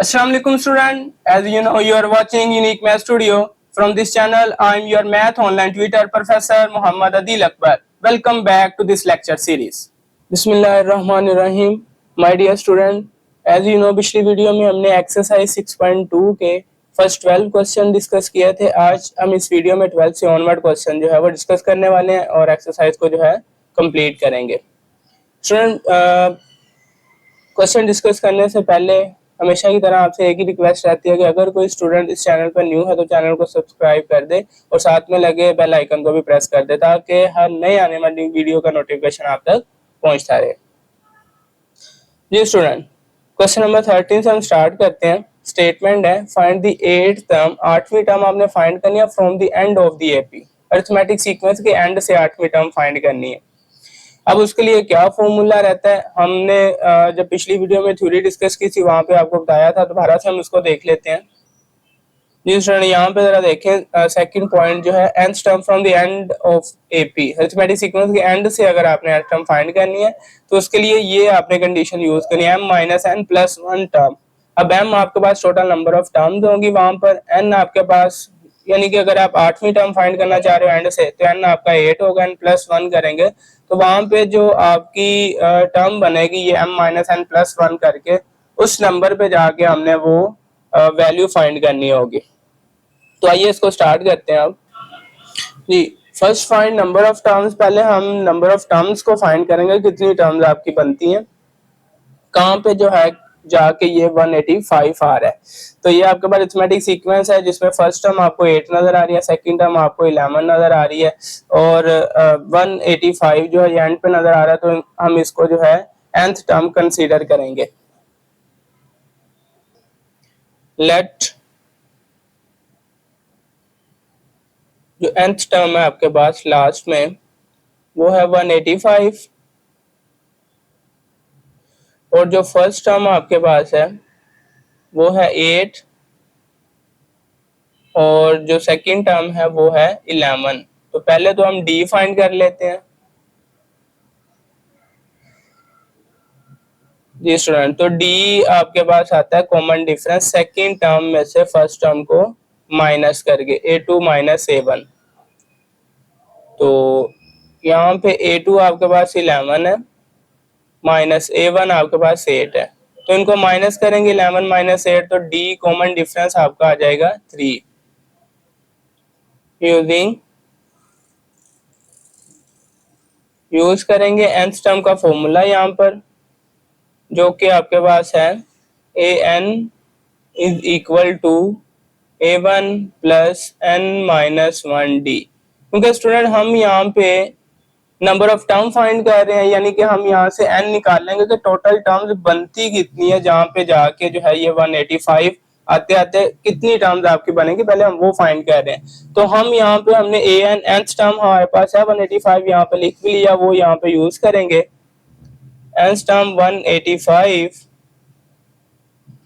Assalamualaikum student. As you know, you are watching Unique Math Studio. From this channel, I am your math online tutor Professor Muhammad Adil Akbar. Welcome back to this lecture series. Bismillahirrahmanirrahim. My dear student, as you know, पिछली video में हमने exercise 6.2 के first 12 question discuss किए थे। आज हम इस video में 12 से ऑनवर्ड क्वेश्चन जो है वो डिस्कस करने वाले हैं और एक्सरसाइज को जो है कंप्लीट करेंगे। स्टूडेंट, क्वेश्चन डिस्कस करने से पहले हमेशा की तरह आपसे एक ही रिक्वेस्ट रहती है कि अगर कोई स्टूडेंट इस चैनल पर न्यू है तो चैनल को सब्सक्राइब कर दे और साथ में लगे बेल आइकन को भी प्रेस कर दे ताकि हर नए आने वाली वीडियो का नोटिफिकेशन आप तक पहुंचता रहे। जी स्टूडेंट, क्वेश्चन नंबर 13 से हम स्टार्ट करते हैं। स्टेटमेंट है फाइंड द 8th टर्म, 8वीं टर्म आपने फाइंड करनी है from the end of the AP. Arithmetic sequence के एंड से 8वीं टर्म फाइंड करनी है। अब उसके लिए क्या फॉर्मूला रहता है, हमने जब पिछली वीडियो में थ्योरी डिस्कस की थी वहां पे आपको बताया था, दोबारा से हम उसको देख लेते हैं। जी स्टूडेंट, यहाँ पे जरा देखें सेकंड पॉइंट जो है nth term from the end of AP. Arithmetic sequence के एंड से अगर आपने nth टर्म फाइंड करनी है तो उसके लिए ये आपने कंडीशन यूज करनी है m-n+1 टर्म। अब m आपके पास टोटल नंबर ऑफ टर्म्स होंगी वहां पर, n आपके पास, यानी कि अगर आप 8वीं टर्म फाइंड करना चाह रहे हो एंड से तो n आपका 8 होगा, n+1 करेंगे तो वहां पे जो आपकी टर्म बनेगी ये m-n+1 करके उस नंबर पे जाके हमने वो वैल्यू फाइंड करनी होगी। तो आइए इसको स्टार्ट करते हैं। अब जी, first find number of terms. पहले हम नंबर ऑफ टर्म्स को फाइंड करेंगे, कितनी टर्म्स आपकी बनती हैं। कहाँ पे जो है जाके ये 185 आ रहा है, तो ये आपके पास अरिथमेटिक सीक्वेंस है जिसमें फर्स्ट टर्म आपको 8 नजर आ रही है, सेकंड टर्म आपको 11 नजर आ रही है और 185 जो है एंड पे नजर आ रहा है, तो हम इसको जो है nth टर्म कंसीडर करेंगे। लेट जो nth टर्म है आपके पास लास्ट में वो है 185 और जो फर्स्ट टर्म आपके पास है वो है 8 और जो सेकंड टर्म है वो है 11। तो पहले तो हम डी फाइंड कर लेते हैं। जी स्टूडेंट, तो डी आपके पास आता है कॉमन डिफरेंस सेकंड टर्म में से फर्स्ट टर्म को माइनस करके, a2 माइनस a1। तो यहाँ पे a2 आपके पास 11 है माइनस a1 आपके पास 8 है, तो इनको माइनस करेंगे 11 माइनस 8 तो डी कॉमन डिफरेंस आपका आ जाएगा 3। यूज करेंगे nth टर्म का फॉर्मूला यहाँ पर जो कि आपके पास है an is equal to a1 plus n-1d। क्योंकि स्टूडेंट हम यहाँ पे नंबर ऑफ टर्म फाइंड कर रहे हैं, यानी कि हम यहाँ से n निकालेंगे कि टोटल टर्म्स बनती कितनी है, जहाँ पे जाके जो है ये 185 आते आते कितनी टर्म्स आपकी बनेगी, पहले हम वो फाइंड कर रहे हैं। तो हम यहाँ पे हमने an nth टर्म हमारे पास है 185, यहाँ पे लिख भी लिया, वो यहाँ पे यूज करेंगे। nth term 185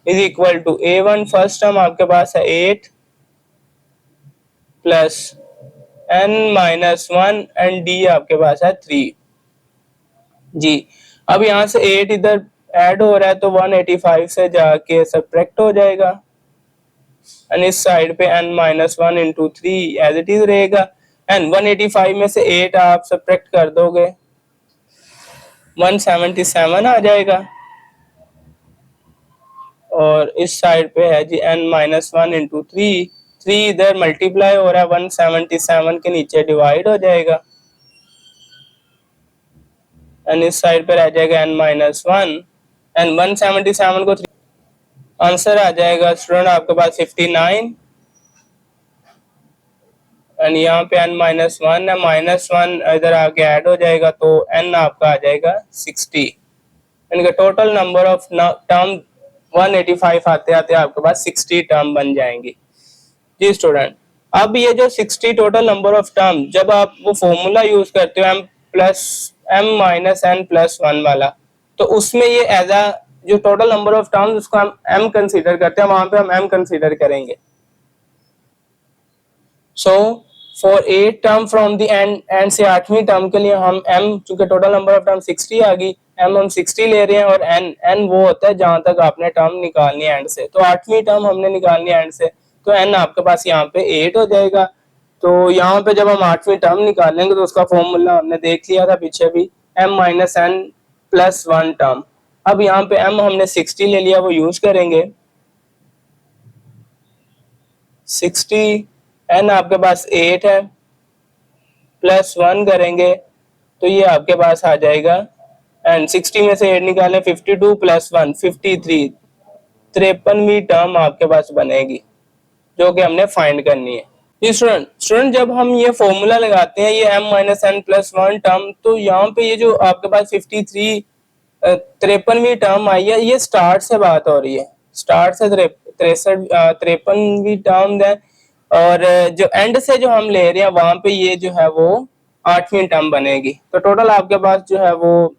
is equal to a1 first term आपके पास है 8 प्लस n-1 एंड d आपके पास है 3। जी, अब यहाँ से 8 इधर ऐड हो रहा है तो 185 से जाके सब्ट्रैक्ट हो जाएगा एंड इस साइड पे n-1 into 3 as it is रहेगा एंड 185 में से 8 आप सब्ट्रैक्ट कर दोगे 177 आ जाएगा और इस साइड पे है जी n-1 इंटू 3 इधर मल्टीप्लाई हो रहा है 177 के नीचे डिवाइड हो जाएगा एंड इस साइड पे रह जाएगा n-1 एंड 177 को 3 आंसर आ जाएगा स्टूडेंट आपके पास 59 एंड यहाँ पे n-1 है, -1 इधर आके ऐड हो जाएगा तो n आपका आ जाएगा 60। यानी कि टोटल नंबर ऑफ टर्म 185 आते आते आपके पास 60 टर्म बन जाएंगी। जी स्टूडेंट, अब ये जो 60 टोटल नंबर ऑफ टर्म, जब आप वो फॉर्मूला यूज करते हो m+n+1 वाला, तो उसमें ये एज अ जो टोटल नंबर ऑफ टर्म्स उसको हम m कंसीडर करते हैं, वहां पे हम m कंसीडर करेंगे। So for 8 term from the and से 8वीं टर्म के लिए हम m, चूंकि टोटल नंबर ऑफ टर्म 60 आ गई, m हम 60 ले रहे हैं और n वो होता है जहां तक आपने टर्म निकालनी है एंड से, तो 8वीं टर्म हमने निकालनी है एंड से, तो n आपके पास यहाँ पे 8 हो जाएगा। तो यहाँ पे जब हम 8वीं टर्म निकालेंगे तो उसका फॉर्मूला हमने देख लिया था पीछे भी, m minus n plus 1 term. अब यहाँ पे m हमने 60 ले लिया, वो यूज करेंगे 60, n आपके पास 8 है, प्लस 1 करेंगे तो ये आपके पास आ जाएगा, एंड 60 में से 8 निकालें 52 प्लस 1 53, 53वीं टर्म आपके पास बनेगी जो कि हमने फाइंड करनी है। स्टूडेंट जब हम ये फॉर्मूला लगाते हैं ये m minus n plus 1 term, तो यहाँ पे ये जो आपके पास 53 53वीं टर्म आई है, ये स्टार्ट से बात हो रही है, स्टार्ट से 53वीं टर्म है, और जो एंड से जो हम ले रहे हैं वहां पे ये जो है वो 8वीं टर्म बनेगी। तो टोटल आपके पास जो है वो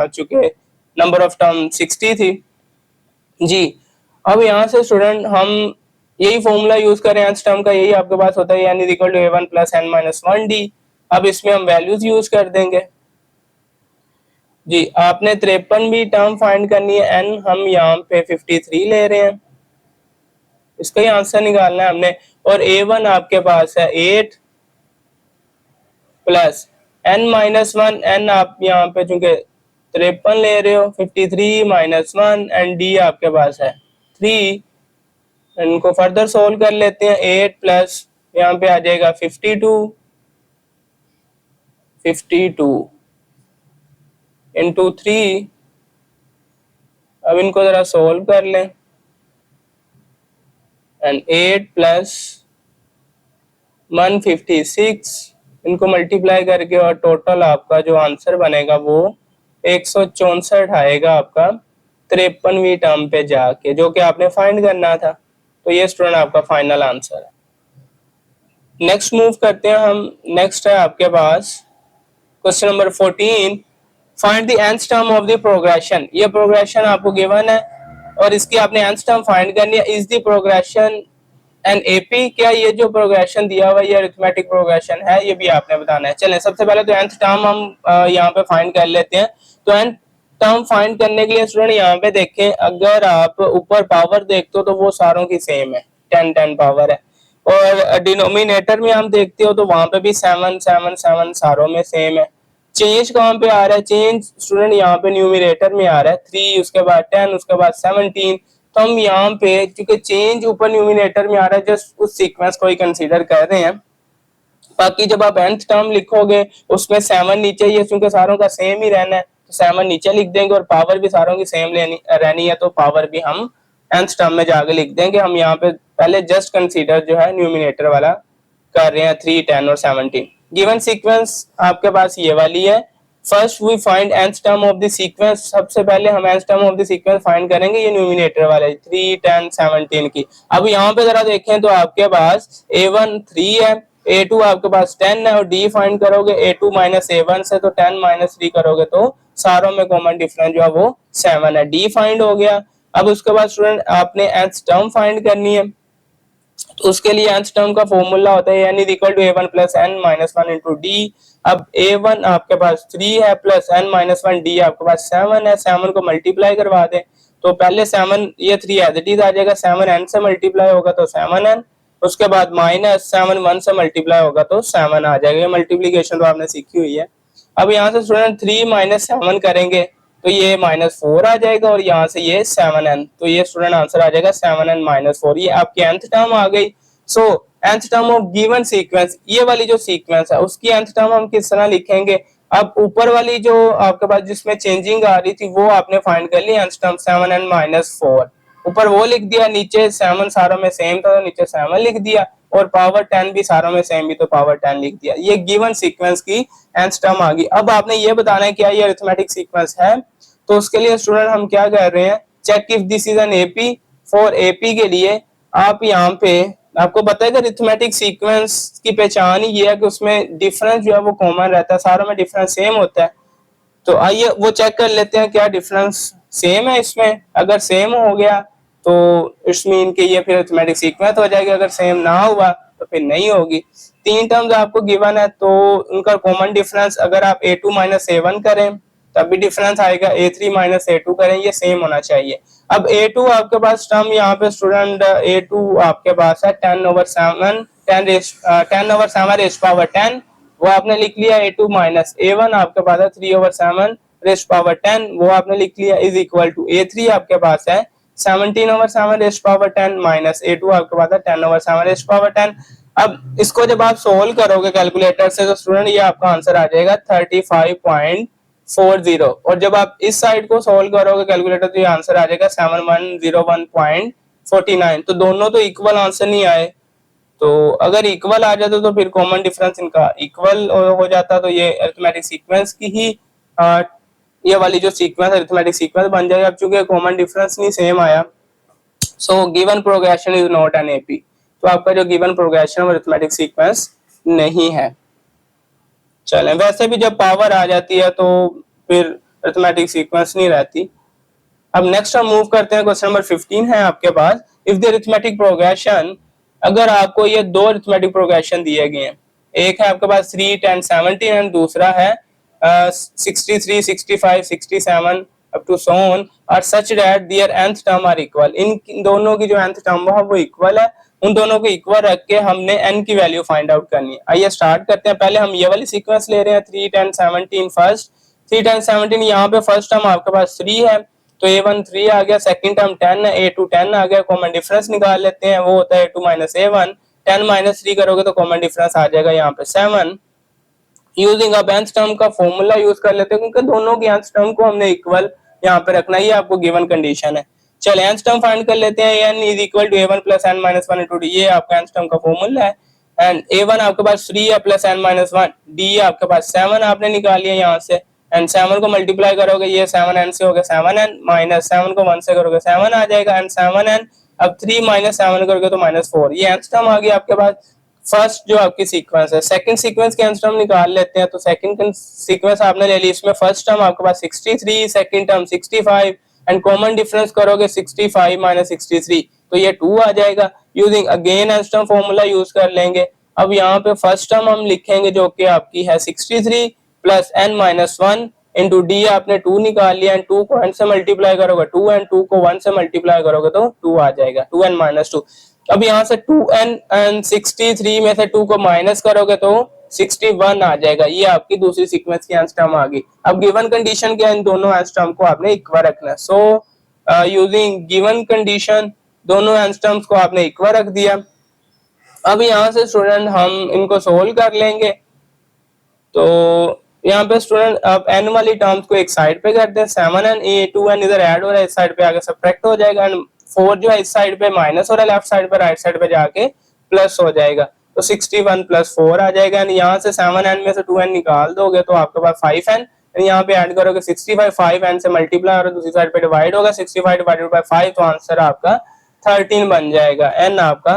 चूंकि नंबर ऑफ टर्म 60 थी जी। अब यहाँ से स्टूडेंट हम यही फॉर्मूला यूज करें एनथ टर्म का, यही आपके पास होता है n equal to a1 plus n minus 1d। अब इसमें हम वैल्यूज यूज कर देंगे जी। आपने 53वीं टर्म फाइंड करनी है, n हम यहाँ पे 53 ले रहे हैं, इसका ही आंसर निकालना है हमने, और a1 आपके पास है 8 प्लस n माइनस 1, n आप यहाँ पे चूंकि 53 ले रहे हो 53 माइनस 1 एंड d आपके पास है 3। इनको फर्दर सोल्व कर लेते हैं, 8 प्लस यहाँ पे आ जाएगा 52 इंटू 3। अब इनको जरा सोल्व कर लें, एंड 8 प्लस 156, इनको मल्टीप्लाई करके और टोटल आपका जो आंसर बनेगा वो 164 आएगा आपका 53वीं टर्म पे जाके, जो कि आपने फाइंड करना था। तो ये स्टूडेंट आपका फाइनल आंसर है। नेक्स्ट मूव करते हैं हम, नेक्स्ट है आपके पास question number 14, find the nth term of the progression. ये प्रोग्रेशन आपको गिवन है और इसकी आपने nth टर्म फाइंड करनी है। Is the progression an AP, क्या ये जो प्रोग्रेशन दिया हुआ ये अरिथमेटिक प्रोग्रेशन है, ये भी आपने बताना है। चलें सबसे पहले तो nth टर्म हम यहाँ पे फाइंड कर लेते हैं। तो nth टर्म फाइंड करने के लिए स्टूडेंट यहाँ पे देखें, अगर आप ऊपर पावर देखते हो तो वो सारों की सेम है, 10 पावर है, और डिनोमिनेटर में हम देखते हो तो वहां पे भी 7 7 7 सारों में सेम है। चेंज कहाँ पे आ रहा है, चेंज स्टूडेंट यहाँ पे न्यूमिनेटर में आ रहा है 3, उसके बाद 10, उसके बाद 17। तो हम यहाँ पे क्योंकि चेंज ऊपर न्यूमिनेटर में आ रहा है, जस्ट उस सीक्वेंस को ही कंसीडर कर रहे हैं। बाकी जब आप nth टर्म लिखोगे उसमें 7 नीचे ही है, क्योंकि सारों का सेम ही रहना है तो 7 नीचे लिख देंगे, और पावर भी सारों की सेम रहनी है तो पावर भी हम nth टर्म में जाके लिख देंगे। हम यहाँ पे पहले जस्ट कंसीडर जो है न्यूमिनेटर वाला कर रहे हैं 3, 10 और 17। गिवन सीक्वेंस आपके पास ये वाली है। First we find nth term of the sequence, सबसे पहले हम nth term of the sequence find करेंगे ये न्यूमिनेटर वाले 3, 10, 17 की। अब यहाँ पे जरा देखें तो आपके पास a1 3 है, a2 आपके पास 10 है, और d फाइंड करोगे a2 माइनस a1 से, तो 10 माइनस 3 करोगे तो सारों में कॉमन डिफरेंस जो है वो 7 है, d फाइंड हो गया। अब उसके बाद स्टूडेंट आपने nth टर्म फाइंड करनी है, तो उसके लिए nth टर्म का फॉर्मूला होता है n equal to a1 plus n minus 1 into D. अब a1 आपके पास 3 है प्लस n माइनस 1, डी आपके पास 7 है, 7 को मल्टीप्लाई करवा दें तो पहले 7 ये 3 एज इट इज आ जाएगा, 7n से मल्टीप्लाई होगा तो 7n, उसके बाद माइनस 7 1 से मल्टीप्लाई होगा तो 7 आ जाएगा। मल्टीप्लीकेशन तो आपने सीखी हुई है। अब यहाँ से स्टूडेंट 3 माइनस 7 करेंगे तो ये -4 आ जाएगा, और यहाँ से ये 7n, तो ये स्टूडेंट आंसर आ जाएगा 7n माइनस 4। ये आपकी nth टर्म आ गई। सो nth term of given sequence, ये वाली जो सीक्वेंस है उसकी nth टर्म हम किस तरह लिखेंगे। अब ऊपर वाली जो आपके पास जिसमें चेंजिंग आ रही थी वो आपने फाइंड कर ली, nth टर्म 7n माइनस 4, ऊपर वो लिख दिया, नीचे 7 सारों में सेम था तो नीचे 7 लिख दिया, और पावर 10 भी सारों में सेम भी तो पावर 10 लिख दिया। ये गिवन सीक्वेंस की nth टर्म आ गई। अब आपने ये बताना है क्या ये अरिथमेटिक सीक्वेंस है, तो उसके लिए स्टूडेंट हम क्या कर रहे हैं, check if this is an AP. फॉर एपी के लिए आप यहाँ पे आपको पता है कि अरिथमेटिक सीक्वेंस की पहचान ही ये है कि उसमें डिफरेंस जो है वो कॉमन रहता है, सारों में डिफरेंस सेम होता है। तो आइए वो चेक कर लेते हैं क्या डिफरेंस सेम है इसमें। अगर सेम हो गया तो इट्स मीन कि ये फिर अरिथमेटिक सीक्वेंस हो जाएगी, अगर सेम ना हुआ तो फिर नहीं होगी। 3 टर्म्स आपको गिवन है तो उनका कॉमन डिफरेंस अगर आप a2 माइनस a1 करें तब भी डिफरेंस आएगा, A3 माइनस A2 करें, ये सेम होना चाहिए। अब A2 आपके पास टर्म यहाँ पे स्टूडेंट A2 आपके पास है 10/7 रेज़ पावर 10, वो आपने लिख लिया। A2 माइनस A1 आपके पास है 3/7 रेज़ पावर 10, वो आपने लिख लिया, इज इक्वल टू A3 आपके पास है 17/7 रेज़ पावर 10 माइनस A2 आपके पास है 10/7 रेज़ पावर 10। अब इसको जब आप सोल्व करोगे कैलकुलेटर से तो स्टूडेंट ये आपका आंसर आ जाएगा 35.40, और जब आप इस साइड को सोल्व करोगे कैलकुलेटर तो ये आंसर आ जाएगा 7101.49। तो दोनों तो इक्वल आंसर नहीं आए, तो अगर इक्वल आ जाता तो फिर कॉमन डिफरेंस इनका इक्वल हो जाता, तो ये अरिथमेटिक सीक्वेंस की ही ये वाली जो सीक्वेंस अरिथमेटिक सीक्वेंस बन जाएगा। अब चूंकि कॉमन डिफरेंस नहीं सेम आया, so given progression is not an AP, तो आपका जो गिवन प्रोग्रेशन अरिथमेटिक सीक्वेंस नहीं है। चलें, वैसे भी जब पावर आ जाती है तो फिर अरिथमेटिक सीक्वेंस नहीं रहती। अब नेक्स्ट हम मूव करते हैं, क्वेश्चन नंबर 15 है आपके पास। इफ द अरिथमेटिक प्रोग्रेशन, अगर आपको ये दो अरिथमेटिक प्रोग्रेशन दिए गए हैं, एक है आपके पास 3, 10, 17 एंड दूसरा है 63, 65, 67 अप टू सो ऑन, और such that their nth term are equal, इन दोनों की जो nth टर्म है वो इक्वल है, उन दोनों को इक्वल रख के हमने n की वैल्यू फाइंड आउट करनी है। आइए स्टार्ट करते हैं। पहले हम ये वाली सीक्वेंस ले रहे हैं 3, 10, 17 फर्स्ट। 3, 10, 17 यहाँ पे फर्स्ट टर्म आपके पास 3 है, तो A1 3 आ गया, सेकंड टर्म 10 है, A2 10 आ गया। कॉमन डिफरेंस निकाल लेते हैं, वो होता है A2 माइनस A1। 10 माइनस 3 करोगे तो कॉमन डिफरेंस आ जाएगा यहाँ पे 7। यूजिंग अब nth टर्म का फॉर्मूला यूज कर लेते हैं, क्योंकि दोनों की nth टर्म को हमने इक्वल यहाँ पे रखना, ये आपको गिवन कंडीशन है। चलिए nth टर्म फाइंड कर लेते हैं। n is equal to A1 plus n minus 1 into D, ये आपका nth टर्म का फॉर्मूला है। एंड A1 आपके पास 3 है प्लस n माइनस 1, डी आपके पास 7 आपने निकाल लिया यहाँ से, एंड 7 को मल्टीप्लाई करोगे ये 7n से हो गया 7n, माइनस 7 को 1 से करोगे 7 आ जाएगा, एंड 7n अब 3 माइनस 7 करोगे तो माइनस 4, ये nth टर्म आ गया आपके पास। फर्स्ट जो आपकी सीक्वेंस है, सेकंड सीक्वेंस के nth टर्म निकाल लेते हैं। तो सेकंड सीक्वेंस आपने ले ली, इसमें फर्स्ट टर्म आपके पास 63, second term 65, and common difference करोगे 65 माइनस 63, तो ये 2 आ जाएगा। Using again nth term formula use कर लेंगे। अब यहाँ पे फर्स्ट टर्म हम लिखेंगे जो कि आपकी है 63 plus n minus 1 into D, आपने 2 निकाल लिया, एंड 2 को n से मल्टीप्लाई करोगे 2, एंड 2 को 1 से मल्टीप्लाई करोगे तो 2 आ जाएगा, 2n माइनस 2। अब यहाँ से 2n एंड 63 में से 2 को माइनस करोगे तो 61 आ जाएगा, ये आपकी दूसरी सीक्वेंस की nth टर्म आ गई। अब गिवन कंडीशन क्या, इन दोनों nth टर्म को आपने इक्वल रखना है। सो यूजिंग गिवन कंडीशन दोनों nth टर्म्स को आपने इक्वल रख दिया। अब यहाँ से स्टूडेंट हम इनको सोल्व कर लेंगे। तो यहाँ पे स्टूडेंट अब n वाली टर्म्स को एक साइड पे करते हैं, 7n A2n इधर ऐड हो रहा है, इस साइड पे आगे सब्ट्रैक्ट हो जाएगा, एंड 4 जो है इस साइड पे माइनस हो रहा है लेफ्ट साइड पे, राइट साइड पे जाके प्लस हो जाएगा, तो 61 प्लस 4 आ जाएगा। एंड यहाँ से 7n में से 2n निकाल दोगे तो आपके पास 5n, यहाँ पे ऐड करोगे 65, 5n से मल्टीप्लाई और दूसरी साइड पे डिवाइड होगा, 65 डिवाइडेड बाय 5, तो आंसर आपका 13 बन जाएगा, n आपका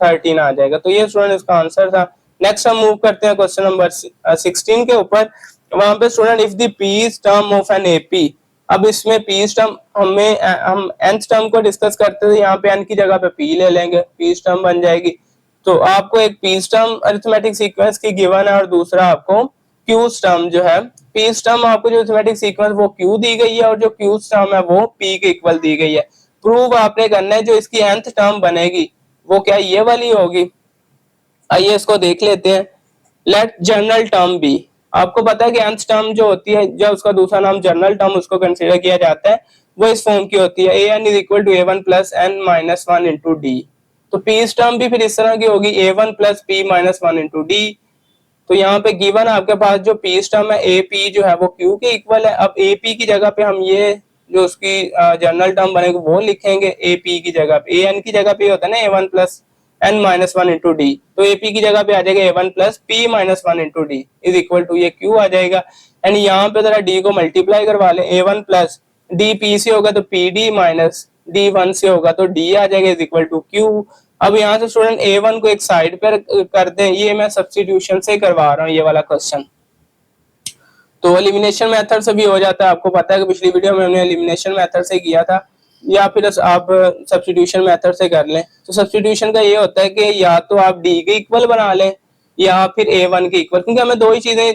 13 आ जाएगा। तो ये स्टूडेंट इसका आंसर था। नेक्स्ट हम मूव करते हैं क्वेश्चन नंबर 16 के ऊपर। वहां पे student if the pth term of an AP, अब इसमें पीस टर्म हम nth टर्म को डिस्कस करते थे, यहाँ पे n की जगह पे p ले लेंगे, पीस टर्म बन जाएगी। तो आपको एक पीस टर्म अरिथमेटिक सीक्वेंस की गिवन है, और दूसरा आपको क्यूज टर्म जो है, पीस टर्म आपको जो अरिथमेटिक सीक्वेंस वो q दी गई है, और जो क्यूज टर्म है वो p के इक्वल दी गई है। प्रूव आपने करना है जो इसकी nth टर्म बनेगी वो क्या ये वाली होगी। आइए इसको देख लेते हैं। लेट जनरल टर्म बी, आपको पता है कि nth टर्म जो होती है, जब उसका दूसरा नाम जनरल टर्म उसको कंसीडर किया जाता है, वो इस फॉर्म की होती है, an is equal to a1 plus n minus 1 into D. तो पीस टर्म भी फिर इस तरह की होगी, a1 plus p minus 1 into D. तो यहाँ पे गिवन आपके पास जो पीस टर्म है ap जो है वो q के इक्वल है। अब ap की जगह पे हम ये जो उसकी जनरल टर्म बनेगी वो लिखेंगे, ap की जगह पे an की जगह पे होता है ना a1 plus n minus 1 into D, तो ap की जगह पे आ जाएगा a1 plus p minus 1 into D is equal to ये q आ जाएगा। एंड यहाँ पे जरा d को मल्टीप्लाई करवा लें, a1 प्लस d p से होगा तो pd माइनस d1 से होगा तो d आ जाएगा इज इक्वल टू q। अब यहाँ से स्टूडेंट a1 को एक साइड पर कर दें, ये मैं सब्स्टिट्यूशन से करवा रहा हूँ ये वाला क्वेश्चन। तो एलिमिनेशन मेथड से भी हो जाता है, आपको पता है कि पिछली वीडियो में हमने एलिमिनेशन मेथड से किया था, या फिर आप सब्स्टिट्यूशन मेथड से कर लें। तो सब्स्टिट्यूशन का ये होता है कि या तो आप d के इक्वल बना लें या फिर a1 के इक्वल, क्योंकि हमें दो ही चीजें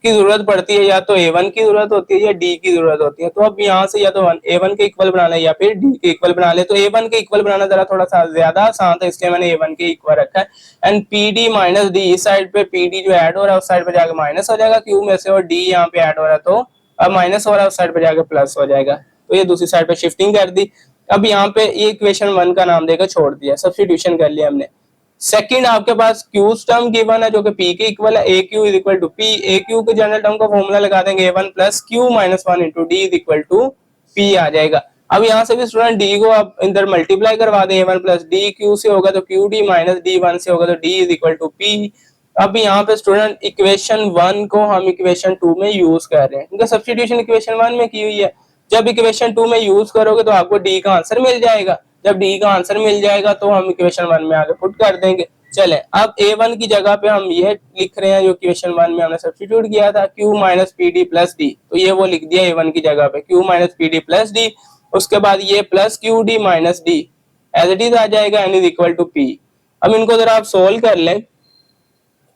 की जरूरत पड़ती है, या तो A1 की जरूरत होती है या D की जरूरत होती है। तो अब यहाँ से या तो A1 के इक्वल बनाना है या फिर D के इक्वल बना ले। तो A1 के इक्वल बनाना जरा थोड़ा सा ज्यादा आसान था, इसलिए मैंने A1 के इक्वल रखा है। एंड PD माइनस डी, इस साइड पे PD जो ऐड हो रहा है उस साइड पे जाकर माइनस हो जाएगा Q में से, और D यहाँ पे ऐड हो रहा है तो अब माइनस हो रहा है उस साइड पे जाकर प्लस हो जाएगा। तो ये दूसरी साइड पे शिफ्टिंग कर दी। अब यहाँ पे ये इक्वेशन 1 का नाम देकर छोड़ दिया, सब्स्टिट्यूशन कर लिया हमने। सेकंड आपके पास Q टर्म गिवन है जो कि P के इक्वल है, AQ is equal to P। AQ के जनरल टर्म का फॉर्मूला लगा देंगे A1 plus Q minus 1 into D is equal to P आ जाएगा। अब यहाँ से भी स्टूडेंट D को आप इधर मल्टीप्लाई करवा दें, A1 प्लस D Q से होगा तो QD माइनस D1 से होगा तो D is equal to P। अब यहाँ पे स्टूडेंट इक्वेशन 1 को हम इक्वेशन 2 में यूज कर रहे हैं, क्योंकि सब्स्टिट्यूशन इक्वेशन 1 में की हुई है। जब इक्वेशन 2 में यूज करोगे तो आपको D का आंसर मिल जाएगा। जब D का आंसर मिल जाएगा तो हम इक्वेशन 1 में आगे पुट कर देंगे। चले, अब A1 की जगह पे हम ये लिख रहे हैं जो इक्वेशन 1 में हमने सब्स्टिट्यूट किया था, Q minus P d plus D. तो ये वो लिख दिया A1 की जगह पे Q minus P d plus d. उसके बाद ये plus q d minus d as it is आ जाएगा, n is equal to P। अब इनको जरा आप सोल्व कर लें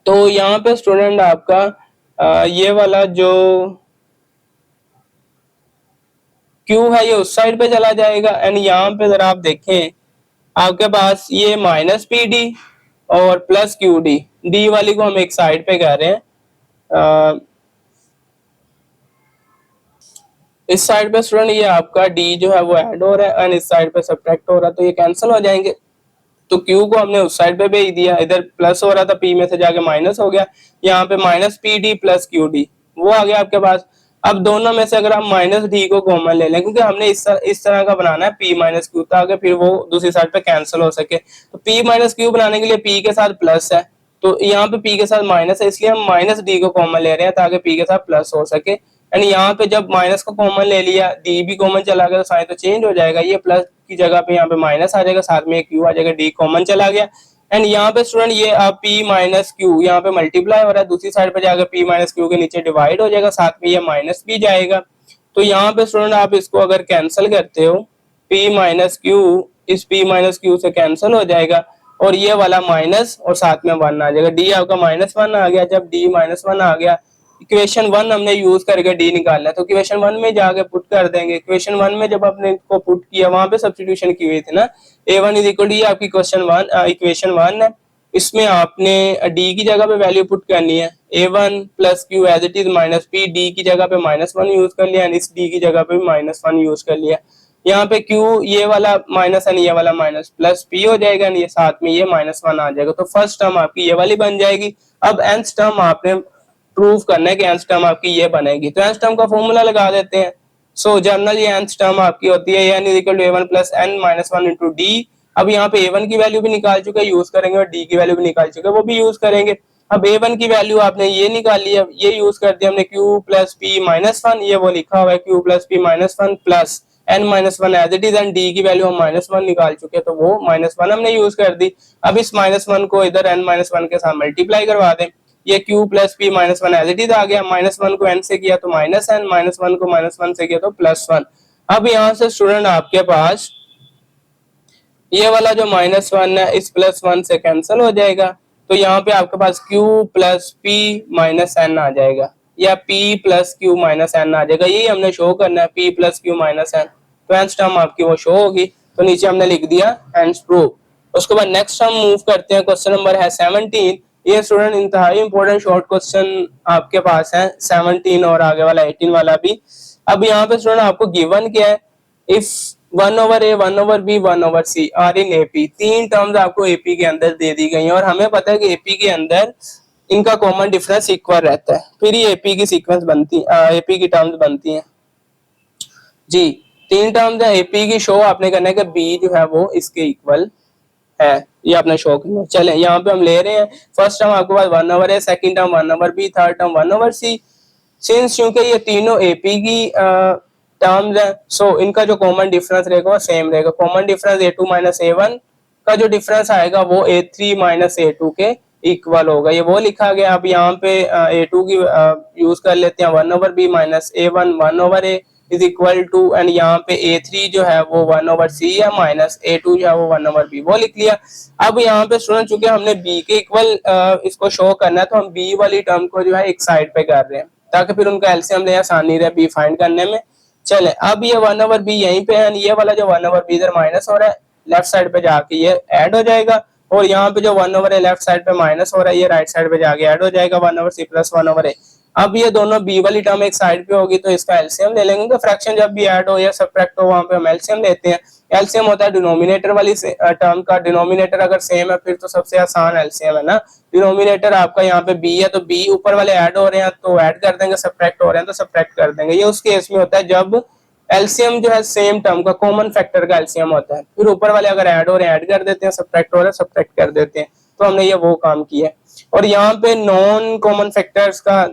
तो यहाँ पे स्टूडेंट आपका ये वाला जो Q है ये उस साइड पे चला जाएगा। एंड यहाँ पे जरा आप देखें आपके पास ये माइनस पी डी और प्लस क्यू डी, डी वाली को हम एक साइड पे कर रहे हैं। इस साइड पे स्टूडेंट ये आपका डी जो है वो ऐड हो रहा है एंड इस साइड पे सब्ट्रैक्ट हो रहा है, तो ये कैंसिल हो जाएंगे। तो Q को हमने उस साइड पे भेज दिया, इधर प्लस हो रहा था P में से जाके माइनस हो गया। यहाँ पे minus P d plus q D वो आ गया आपके पास। अब दोनों में से अगर हम माइनस डी को कॉमन ले लें, क्योंकि हमने इस तरह का बनाना है P माइनस क्यू, ताकि फिर वो दूसरी साइड पे कैंसिल हो सके। तो P माइनस क्यू बनाने के लिए P के साथ प्लस है, तो यहाँ पे P के साथ माइनस है, इसलिए हम माइनस डी को कॉमन ले रहे हैं ताकि P के साथ प्लस हो सके। एंड यहाँ पे जब माइनस को कॉमन ले लिया, डी भी कॉमन चला गया तो साइन तो चेंज हो जाएगा, ये प्लस की जगह पे यहाँ पे माइनस आ जाएगा, साथ में एक क्यू आ जाएगा, डी कॉमन चला गया। एंड यहाँ पे स्टूडेंट ये आप P माइनस क्यू यहाँ पे मल्टीप्लाई हो रहा है, दूसरी साइड पे जाकर P माइनस क्यू के नीचे डिवाइड हो जाएगा, साथ में ये माइनस भी जाएगा। तो यहाँ पे स्टूडेंट आप इसको अगर कैंसिल करते हो, P माइनस क्यू इस P माइनस क्यू से कैंसिल हो जाएगा और ये वाला माइनस और साथ में 1 आ जाएगा, डी आपका माइनस 1 आ गया। जब डी माइनस 1 आ गया, इक्वेशन 1 हमने यूज करके डी निकालना है, तो इक्वेशन 1 में जाके पुट कर देंगे। इक्वेशन 1 में जब आपने इसको पुट किया वहां पे सब्स्टिट्यूशन की हुई थी ना, A1 इज इक्वल टू ये आपकी इक्वेशन 1 है, इसमें आपने डी की जगह पे वैल्यू पुट करनी है, A1 plus Q as it is minus P, D की जगह पे -1 यूज कर लिया, इस डी की जगह पे -1 यूज कर लिया। यहाँ पे Q ये वाला माइनस है, ये वाला माइनस, प्लस P हो जाएगा, ये साथ में ये -1 आ जाएगा। तो फर्स्ट टर्म आपकी ये वाली बन जाएगी। अब nth टर्म आपने प्रूव करना है कि nth टर्म आपकी ये बनेगी, तो nth टर्म का फॉर्मूला लगा देते हैं। सो जनरली nth टर्म आपकी होती है n is equal to A1 plus n minus 1 into D. अब यहाँ पे A1 की वैल्यू भी निकाल चुके हैं, यूज करेंगे, और D की वैल्यू भी निकाल चुके हैं, वो भी यूज करेंगे। अब A1 की वैल्यू आपने ये निकाल लिया, ये यूज कर दिया हमने Q प्लस P माइनस 1, ये वो लिखा हुआ है Q plus P minus 1 plus n minus 1 as it is, and D की वैल्यू हम -1 निकाल चुके हैं, तो वो -1 हमने यूज कर दी। अब इस -1 को इधर n -1 के साथ मल्टीप्लाई करवा दें, ये Q plus P -1 as it is आ गया, -1 को n से किया तो -n, -1 को -1 से किया तो +1। अब यहाँ से स्टूडेंट आपके पास ये वाला जो -1 है इस +1 से कैंसिल हो जाएगा, तो यहाँ पे आपके पास Q plus P minus n आ जाएगा, या P plus Q minus n आ जाएगा, यही हमने शो करना है, P plus Q minus n। तो nth टर्म आपकी वो शो होगी, तो नीचे हमने लिख दिया hence proof। उसके बाद नेक्स्ट हम मूव करते हैं, क्वेश्चन नंबर है 17। ये स्टूडेंट इंतहाई इंपॉर्टेंट शॉर्ट क्वेश्चन आपके पास है, 17 और आगे वाला 18 वाला भी। अब यहाँ पे स्टूडेंट आपको गिवन क्या है, if 1/a 1/b 1/c are in AP, तीन टर्म्स आपको AP के अंदर दे दी गई हैं, और हमें पता है कि AP के अंदर इनका कॉमन डिफरेंस इक्वल रहता है, फिर ये AP की सीक्वेंस बनती AP की टर्म्स बनती हैं जी। तीन टर्म्स है AP की, शो आपने करना है कि B जो है वो इसके इक्वल है, ये आपने शो करना है। चले यहाँ पे हम ले रहे हैं, फर्स्ट टर्म आपके पास 1/a, second term 1/b, third term 1/c। Since क्योंकि ये तीनों AP की टर्म्स है, सो इनका जो कॉमन डिफरेंस रहेगा वो सेम रहेगा। Common difference A2 minus A1 का जो डिफरेंस आएगा वो A3 माइनस A2 के इक्वल होगा, ये वो लिखा गया। अब यहाँ पे A2 की यूज कर लेते हैं, 1/b minus A1 1/a is equal to, and यहाँ पे A3 जो है वो 1/c है, माइनस A2 जो है वो 1/b, वो लिख लिया। अब यहाँ पे स्टूडेंट चूंकि हमने B के इक्वल इसको शो करना है, तो हम B वाली टर्म को जो है एक साइड पे कर रहे हैं, ताकि फिर उनका एलसीएम ले आसानी रहे बी फाइंड करने में। चले अब ये 1/b यहीं पे है, ये वाला जो 1/b इधर माइनस हो रहा है लेफ्ट साइड पे जाके ये ऐड हो जाएगा, और यहाँ पे जो 1/a लेफ्ट साइड पे माइनस हो रहा है ये राइट साइड पे जाके ऐड हो जाएगा 1/c प्लस 1/a। अब ये दोनों b वाली टर्म एक साइड पे होगी तो इसका एलसीएम ले लेंगे। तो फ्रैक्शन जब भी ऐड हो या सब्ट्रैक्ट हो वहां पे हम एलसीएम लेते हैं। एलसीएम होता है डिनोमिनेटर वाली टर्म का, डिनोमिनेटर अगर सेम है फिर तो सबसे आसान एलसीएम है ना। डिनोमिनेटर आपका यहाँ पे b है तो b ऊपर वाले ऐड हो रहे हैं तो ऐड कर देंगे, सब्ट्रैक्ट हो रहे हैं तो सब्ट्रैक्ट कर देंगे। ये उस केस में होता है जब एलसीएम जो है सेम टर्म का कॉमन फैक्टर का एलसीएम होता है, फिर ऊपर वाले अगर ऐड हो रहे हैं ऐड कर देते हैं, सब्ट्रैक्ट हो रहे हैं सब्ट्रैक्ट कर देते हैं। तो हमने ये वो काम किया। और यहाँ पे नॉन कॉमन फैक्टर्स का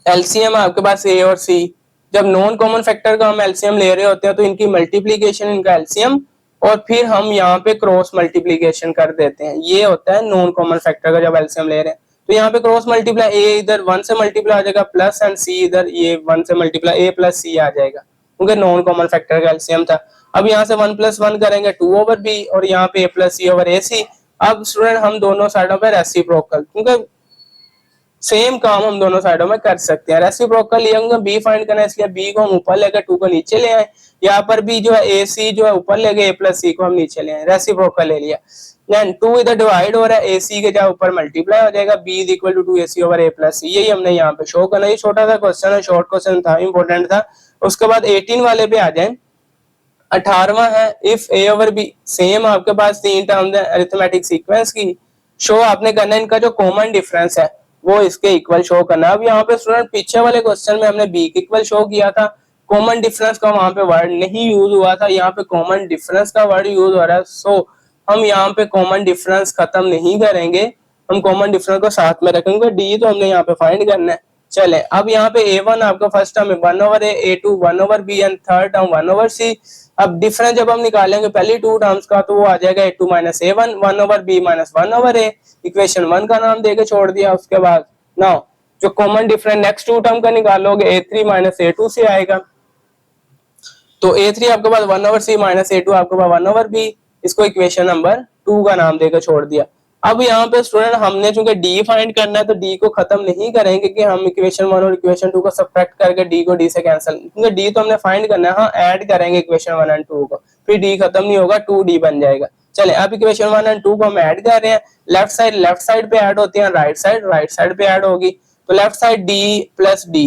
एलसीएम आपके पास ए और सी। जब नॉन कॉमन फैक्टर का हम एलसीएम ले रहे होते हैं तो इनकी मल्टीप्लीकेशन इनका एलसीएम और फिर हम यहाँ पे क्रॉस मल्टीप्लीकेशन कर देते हैं। ये होता है नॉन कॉमन फैक्टर का जब एलसीएम ले रहे हैं। तो यहाँ पे क्रॉस मल्टीप्लाई ए इधर 1 से मल्टीप्लाई आ जाएगा प्लस एंड सी इधर ये 1 से मल्टीप्लाई ए प्लस सी आ जाएगा क्योंकि नॉन कॉमन फैक्टर का एलसीएम था। अब यहाँ से 1 + 1 करेंगे 2/b और यहाँ पे a + c/ac। अब स्टूडेंट हम दोनों साइडों पे रेसिप्रोकल, क्योंकि सेम काम हम दोनों साइडों में कर सकते हैं। रेसिप्रोकल लिया बी फाइंड करना है इसलिए बी को हम ऊपर लेकर 2 को नीचे ले आए। यहाँ पर भी जो है ए सी जो है ऊपर ले गए, a + c को हम नीचे ले आए, रेसिप्रोकल ले लिया। देन 2 इधर डिवाइड हो रहा है, ए सी के जगह ऊपर मल्टीप्लाई हो जाएगा, b = 2ac/a + c। यही हमने यहाँ पे शो करना। ये छोटा सा क्वेश्चन है, शॉर्ट क्वेश्चन था, इंपॉर्टेंट था। उसके बाद 18 वाले पे आ जाए। 18वां है इफ a/b सेम आपके पास तीन टर्म्स है अरिथमेटिक सीक्वेंस की, शो आपने करना है इनका जो कॉमन डिफरेंस है वो इसके इक्वल शो करना है। अब यहाँ पे स्टूडेंट पीछे वाले क्वेश्चन में हमने b के इक्वल शो किया था, कॉमन डिफरेंस का वहां पे वर्ड नहीं यूज हुआ था, यहाँ पे कॉमन डिफरेंस का वर्ड यूज हो रहा है। सो हम यहाँ पे कॉमन डिफरेंस खत्म नहीं करेंगे, हम कॉमन डिफरेंस को साथ में रखेंगे। डी तो हमने यहाँ पे फाइंड करना है। चले अब यहाँ पे a1 आपका फर्स्ट टर्म है 1/a, a2 1/b and third term 1/c। अब डिफरेंस जब हम निकालेंगे पहली टू टर्म्स का तो वो आ जाएगा a2 - a1 1/b - 1/a। Equation 1 का नाम देके छोड़ दिया। उसके बाद नाउ जो common difference next two term का निकालोगे a3 - a2 से आएगा। तो a3 आपके पास 1/c - a2 आपके पास 1/b, इसको इक्वेशन नंबर 2 का नाम देकर छोड़ दिया। अब यहाँ पे स्टूडेंट हमने चूंकि d फाइंड करना है तो d को खत्म नहीं करेंगे कि हम इक्वेशन 1 और इक्वेशन 2 को सब्ट्रैक्ट करके d को d से कैंसिल, क्योंकि d तो हमने फाइंड करना है। हाँ ऐड करेंगे इक्वेशन 1 एंड 2 को, फिर d खत्म नहीं होगा 2d बन जाएगा। चले अब इक्वेशन 1 एंड 2 को हम ऐड कर रहे हैं। लेफ्ट साइड पे ऐड होती है, राइट साइड पे ऐड होगी। तो लेफ्ट साइड d + d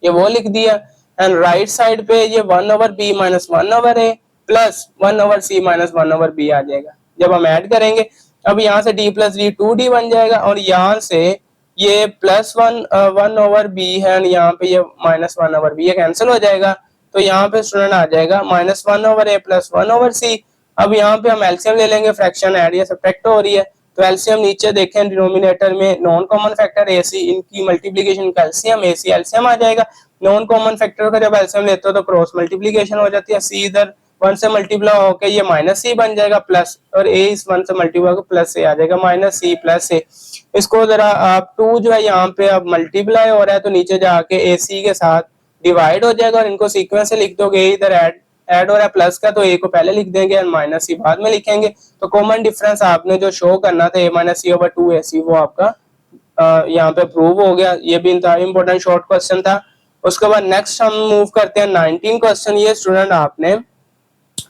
ये वो लिख दिया एंड राइट साइड पे ये 1/b - 1/a plus 1/c - 1/b आ जाएगा जब हम ऐड करेंगे। अब यहाँ से d + d 2d बन जाएगा और यहाँ से ये +1 1/b है और यहाँ पे ये -1/b, ये कैंसिल हो जाएगा। तो यहाँ पे स्टूडेंट आ जाएगा -1/a प्लस 1/c। अब यहाँ पे हम एलसीएम ले लेंगे, फ्रैक्शन ऐड या सब्ट्रैक्ट हो रही है तो एलसीएम नीचे देखें डिनोमिनेटर में नॉन कॉमन फैक्टर ac, इनकी मल्टीप्लीकेशन का एलसीएम ac एलसीएम आ जाएगा। नॉन कॉमन फैक्टर का जब एलसीएम लेते हो तो क्रॉस मल्टीप्लीकेशन हो जाती है, c इधर 1 से मल्टीप्लाई होकर ये -c बन जाएगा प्लस, और a इस 1 से मल्टीप्लाई होकर प्लस a आ जाएगा -c + a। इसको जरा आप 2 जो है यहाँ पे अब मल्टीप्लाई हो रहा है तो नीचे जाके ac के साथ डिवाइड हो जाएगा और इनको सीक्वेंस से लिख दोगे। इधर ऐड हो रहा है प्लस का तो a को पहले लिख देंगे और -c बाद में लिखेंगे। तो कॉमन डिफरेंस आपने जो शो करना था a - c/2ac वो आपका यहाँ पे प्रूव हो गया। ये भी इंपॉर्टेंट शॉर्ट क्वेश्चन था। उसके बाद नेक्स्ट हम मूव करते हैं 19 क्वेश्चन। ये स्टूडेंट आपने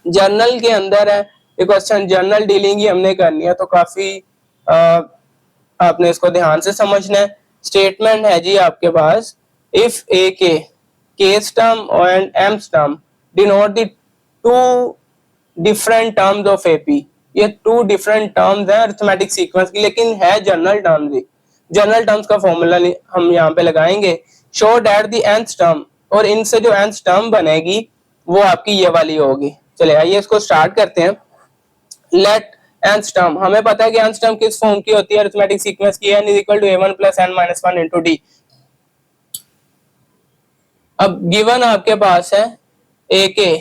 जर्नल के अंदर है, ये क्वेश्चन जर्नल डीलिंग ही हमने करनी है तो काफी आपने इसको ध्यान से समझना है। स्टेटमेंट है जी आपके पास, इफ ए के case term and AIIMS term denote the two different terms of AP. ये 2 डिफरेंट टर्म्स हैं अरिथमेटिक सीक्वेंस की, लेकिन है जनरल टर्म्स ही। जनरल टर्म्स का फॉर्मूला हम यहाँ पे लगाएंगे। Show that the nth term, और इनसे जो nth टर्म बनेगी वो आपकी ये वाली होगी। चलिए आइए इसको स्टार्ट करते हैं। लेट nth टर्म, हमें पता है कि nth टर्म किस फॉर्म की होती है अरिथमेटिक सीक्वेंस की, n = a1 + n - 1 * d। अब गिवन आपके पास है a के,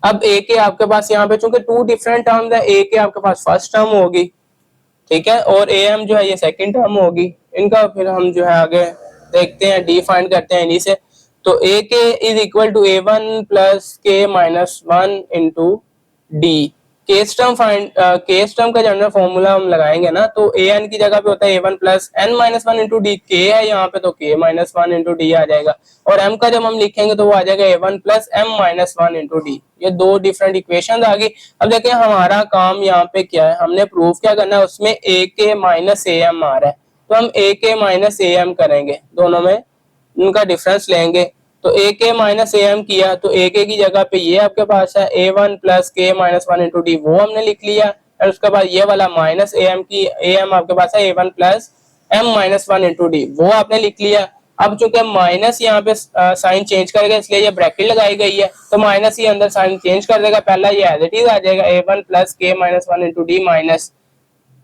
अब a के आपके पास यहाँ पे चूंकि 2 डिफरेंट टर्म्स है, a के आपके पास फर्स्ट टर्म होगी, ठीक है, और am जो है ये सेकंड टर्म होगी। इनका फिर हम जो है आगे देखते हैं, डी फाइंड करते हैं इन्हीं से। तो a के = a1 + k - 1 * d। Case term का जनरल फॉर्मूला हम लगाएंगे ना, तो ए एन की जगह पे होता है A1 plus n minus one into D, के है यहाँ पे तो K minus one into D आ जाएगा, और एम का जब हम लिखेंगे तो वो आ जाएगा A1 plus M minus one into D. ये दो डिफरेंट इक्वेशन आ गई। अब देखिए हमारा काम यहाँ पे क्या है, हमने प्रूफ क्या करना है, उसमें ए के माइनस ए एम आ रहा है, तो हम ए के माइनस ए एम करेंगे, दोनों में उनका डिफरेंस लेंगे। तो ए के माइनस ए एम किया, तो ए के की जगह पे ये आपके पास है A1 प्लस के माइनस वन इंटू डी, वो हमने लिख लिया, और उसके बाद ये वाला माइनस ए एम की ए एम आपके पास है A1 plus M minus one into D, वो आपने लिख लिया। अब चूंकि माइनस यहाँ पे साइन चेंज करेगा, इसलिए ये ब्रैकेट लगाई गई है, तो माइनस ही अंदर साइन चेंज कर देगा, पहला ये एज इट इज आ जाएगा A1 प्लस के minus one into D minus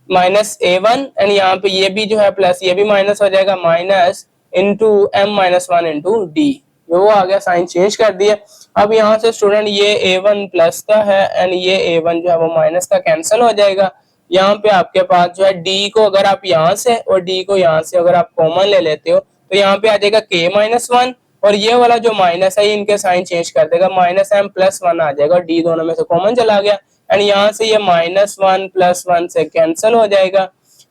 minus A1, and यहाँ पे ये भी जो है प्लस, ये भी माइनस हो जाएगा, minus into M minus one into D, वो आ गया, साइन चेंज कर दिया। अब यहाँ से स्टूडेंट ये A1 प्लस का है एंड ये A1 जो है वो माइनस का कैंसिल हो जाएगा। यहाँ पे आपके पास जो है D को अगर आप यहाँ से और D को यहाँ से अगर आप कॉमन ले लेते हो, तो यहाँ पे आ जाएगा K माइनस वन, और ये वाला जो माइनस है इनके साइन चेंज कर देगा, माइनस एम प्लस वन आ जाएगा, D दोनों में से कॉमन चला गया, एंड यहाँ से ये माइनस वन प्लस वन से कैंसिल हो जाएगा,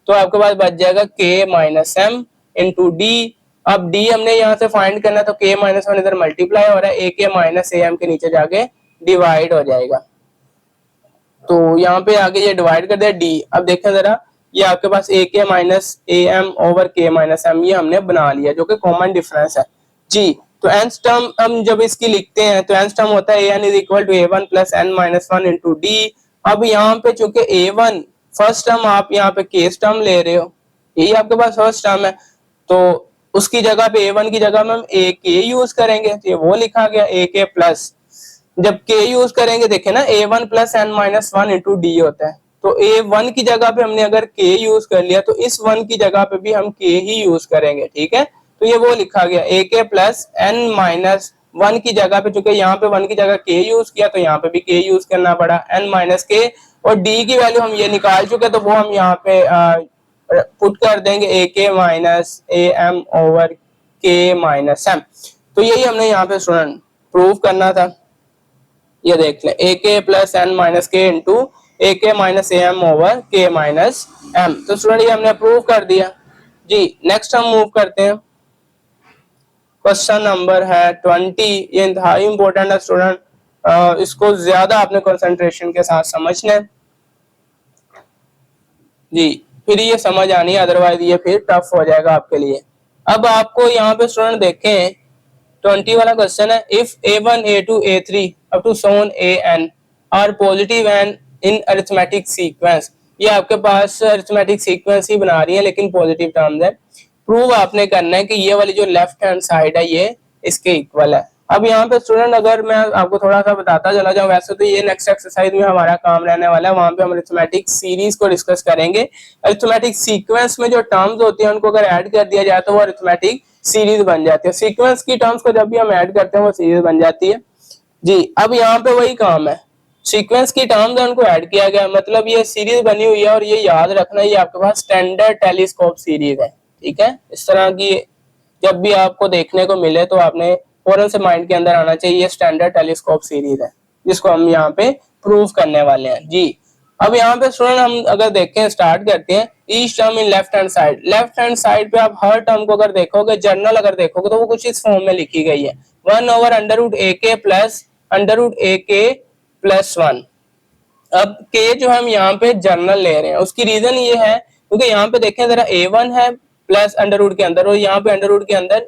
तो आपके पास बच जाएगा K minus M into D. अब डी हमने यहाँ से फाइंड करना, तो के माइनस वन इधर मल्टीप्लाई हो रहा है, ए के माइनस ए एम के नीचे जाके डिवाइड हो जाएगा, तो यहाँ पे आगे ये डिवाइड कर दिया डी। अब देखें जरा, ये आपके पास ए के माइनस ए एम ओवर के माइनस एम, ये हमने बना लिया जो कि कॉमन डिफरेंस है जी। तो एन टर्म हम जब इसकी लिखते हैं तो एन टर्म होता है a n is equal to A1 plus n minus one into D. अब यहाँ पे चूंकि A1 फर्स्ट टर्म, आप यहाँ पे केस टर्म ले रहे हो, यही आपके पास फर्स्ट टर्म है, तो उसकी जगह पे A1 की जगह में हम ए के यूज करेंगे, तो ये वो लिखा गया ए के प्लस, जब के यूज करेंगे देखे ना A1 plus n minus one into D होता है, तो A1 की जगह पे हमने अगर के यूज कर लिया, तो इस वन की जगह पे भी हम के ही यूज करेंगे, ठीक है। तो ये वो लिखा गया ए के प्लस एन माइनस वन की जगह पे, चूंकि यहाँ पे वन की जगह के यूज किया तो यहाँ पे भी के यूज करना पड़ा, एन माइनस के, और डी की वैल्यू हम ये निकाल चुके, तो वो हम यहाँ पे पुट कर देंगे ए के माइनस ए एम ओवर के माइनस एम। तो यही हमने यहाँ पे स्टूडेंट प्रूव करना था, ये देख लें, ए के प्लस एन माइनस के इंटू ए के माइनस ए एम ओवर के माइनस एम। तो स्टूडेंट ये हमने प्रूव कर दिया जी। नेक्स्ट हम मूव करते हैं, क्वेश्चन नंबर है 20, ये इंतहाई इंपॉर्टेंट है स्टूडेंट, इसको ज्यादा आपने कंसंट्रेशन के साथ समझना है जी, फिर ये समझ आनी है, अदरवाइज ये फिर टफ हो जाएगा आपके लिए। अब आपको यहाँ पे स्टूडेंट देखें 20 वाला क्वेश्चन है, if A1 A2 A3 up to सोन AN are positive and in arithmetic sequence, ये आपके पास अरिथमेटिक सीक्वेंस ही बना रही है लेकिन पॉजिटिव टर्म्स है। प्रूव आपने करना है कि ये वाली जो लेफ्ट हैंड साइड है ये इसके इक्वल है। अब यहाँ पे स्टूडेंट अगर मैं आपको थोड़ा सा बताता चला जाऊं, वैसे तो ये नेक्स्ट एक्सरसाइज में हमारा काम रहने वाला है, वहां पे हम अरिथमेटिक सीरीज को डिस्कस करेंगे। अरिथमेटिक सीक्वेंस में जो टर्म्स होती है उनको अगर ऐड कर दिया जाए तो वो अरिथमेटिक सीरीज बन जाती है। सीक्वेंस की टर्म्स को जब भी हम ऐड करते हैं वो सीरीज बन जाती है जी। अब यहाँ पे वही काम है, सीक्वेंस की टर्म्स उनको ऐड किया गया, मतलब ये सीरीज बनी हुई है, और ये याद रखना ये आपके पास स्टैंडर्ड टेलीस्कोप सीरीज है, ठीक है। इस तरह की जब भी आपको देखने को मिले तो आपने फौरन से माइंड के अंदर आना चाहिए, ये स्टैंडर्ड टेलीस्कोप सीरीज है जिसको हम यहाँ पे प्रूव करने वाले हैं जी। अब यहाँ पे स्टूडेंट हम अगर देखें, स्टार्ट करते हैं, each term in left hand side. Left hand side पे आप हर टर्म को अगर देखोगे, जनरल अगर देखोगे तो वो कुछ इस फॉर्म में लिखी गई है, 1 ओवर अंडर रूट ए के प्लस अंडर रूट ए के प्लस 1। अब के जो हम यहाँ पे जनरल ले रहे हैं, उसकी रीजन ये है क्योंकि यहाँ पे देखें जरा, A1 है प्लस अंडर रूट के अंदर, और यहाँ पे अंडर रूट के अंदर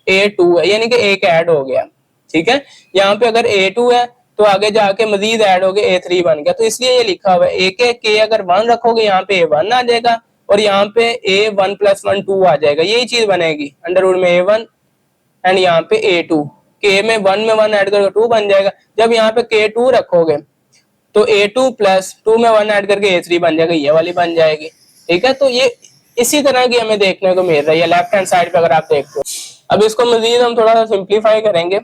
A2 है, यानी कि एक ऐड हो गया, ठीक है। यहाँ पे अगर A2 है तो आगे जाके मजीद ऐड हो गया, A3 बन गया, तो इसलिए ये लिखा हुआ है A के अगर 1 रखोगे यहाँ पे A1 आ जाएगा, और यहाँ पे A1 प्लस 1 2 आ जाएगा, यही चीज बनेगी, अंडर रूट में A1 एंड यहाँ पे A2, K में 1 में 1 ऐड करके 2 बन जाएगा। जब यहाँ पे K2 रखोगे तो A2 प्लस 2 में 1 ऐड करके A3 बन जाएगा, ये वाली बन जाएगी, ठीक है। तो ये इसी तरह की हमें देखने को मिल रही है लेफ्ट हैंड साइड पे अगर आप देखते हो। अब इसको मजीद हम थोड़ा सा सिंप्लीफाई करेंगे,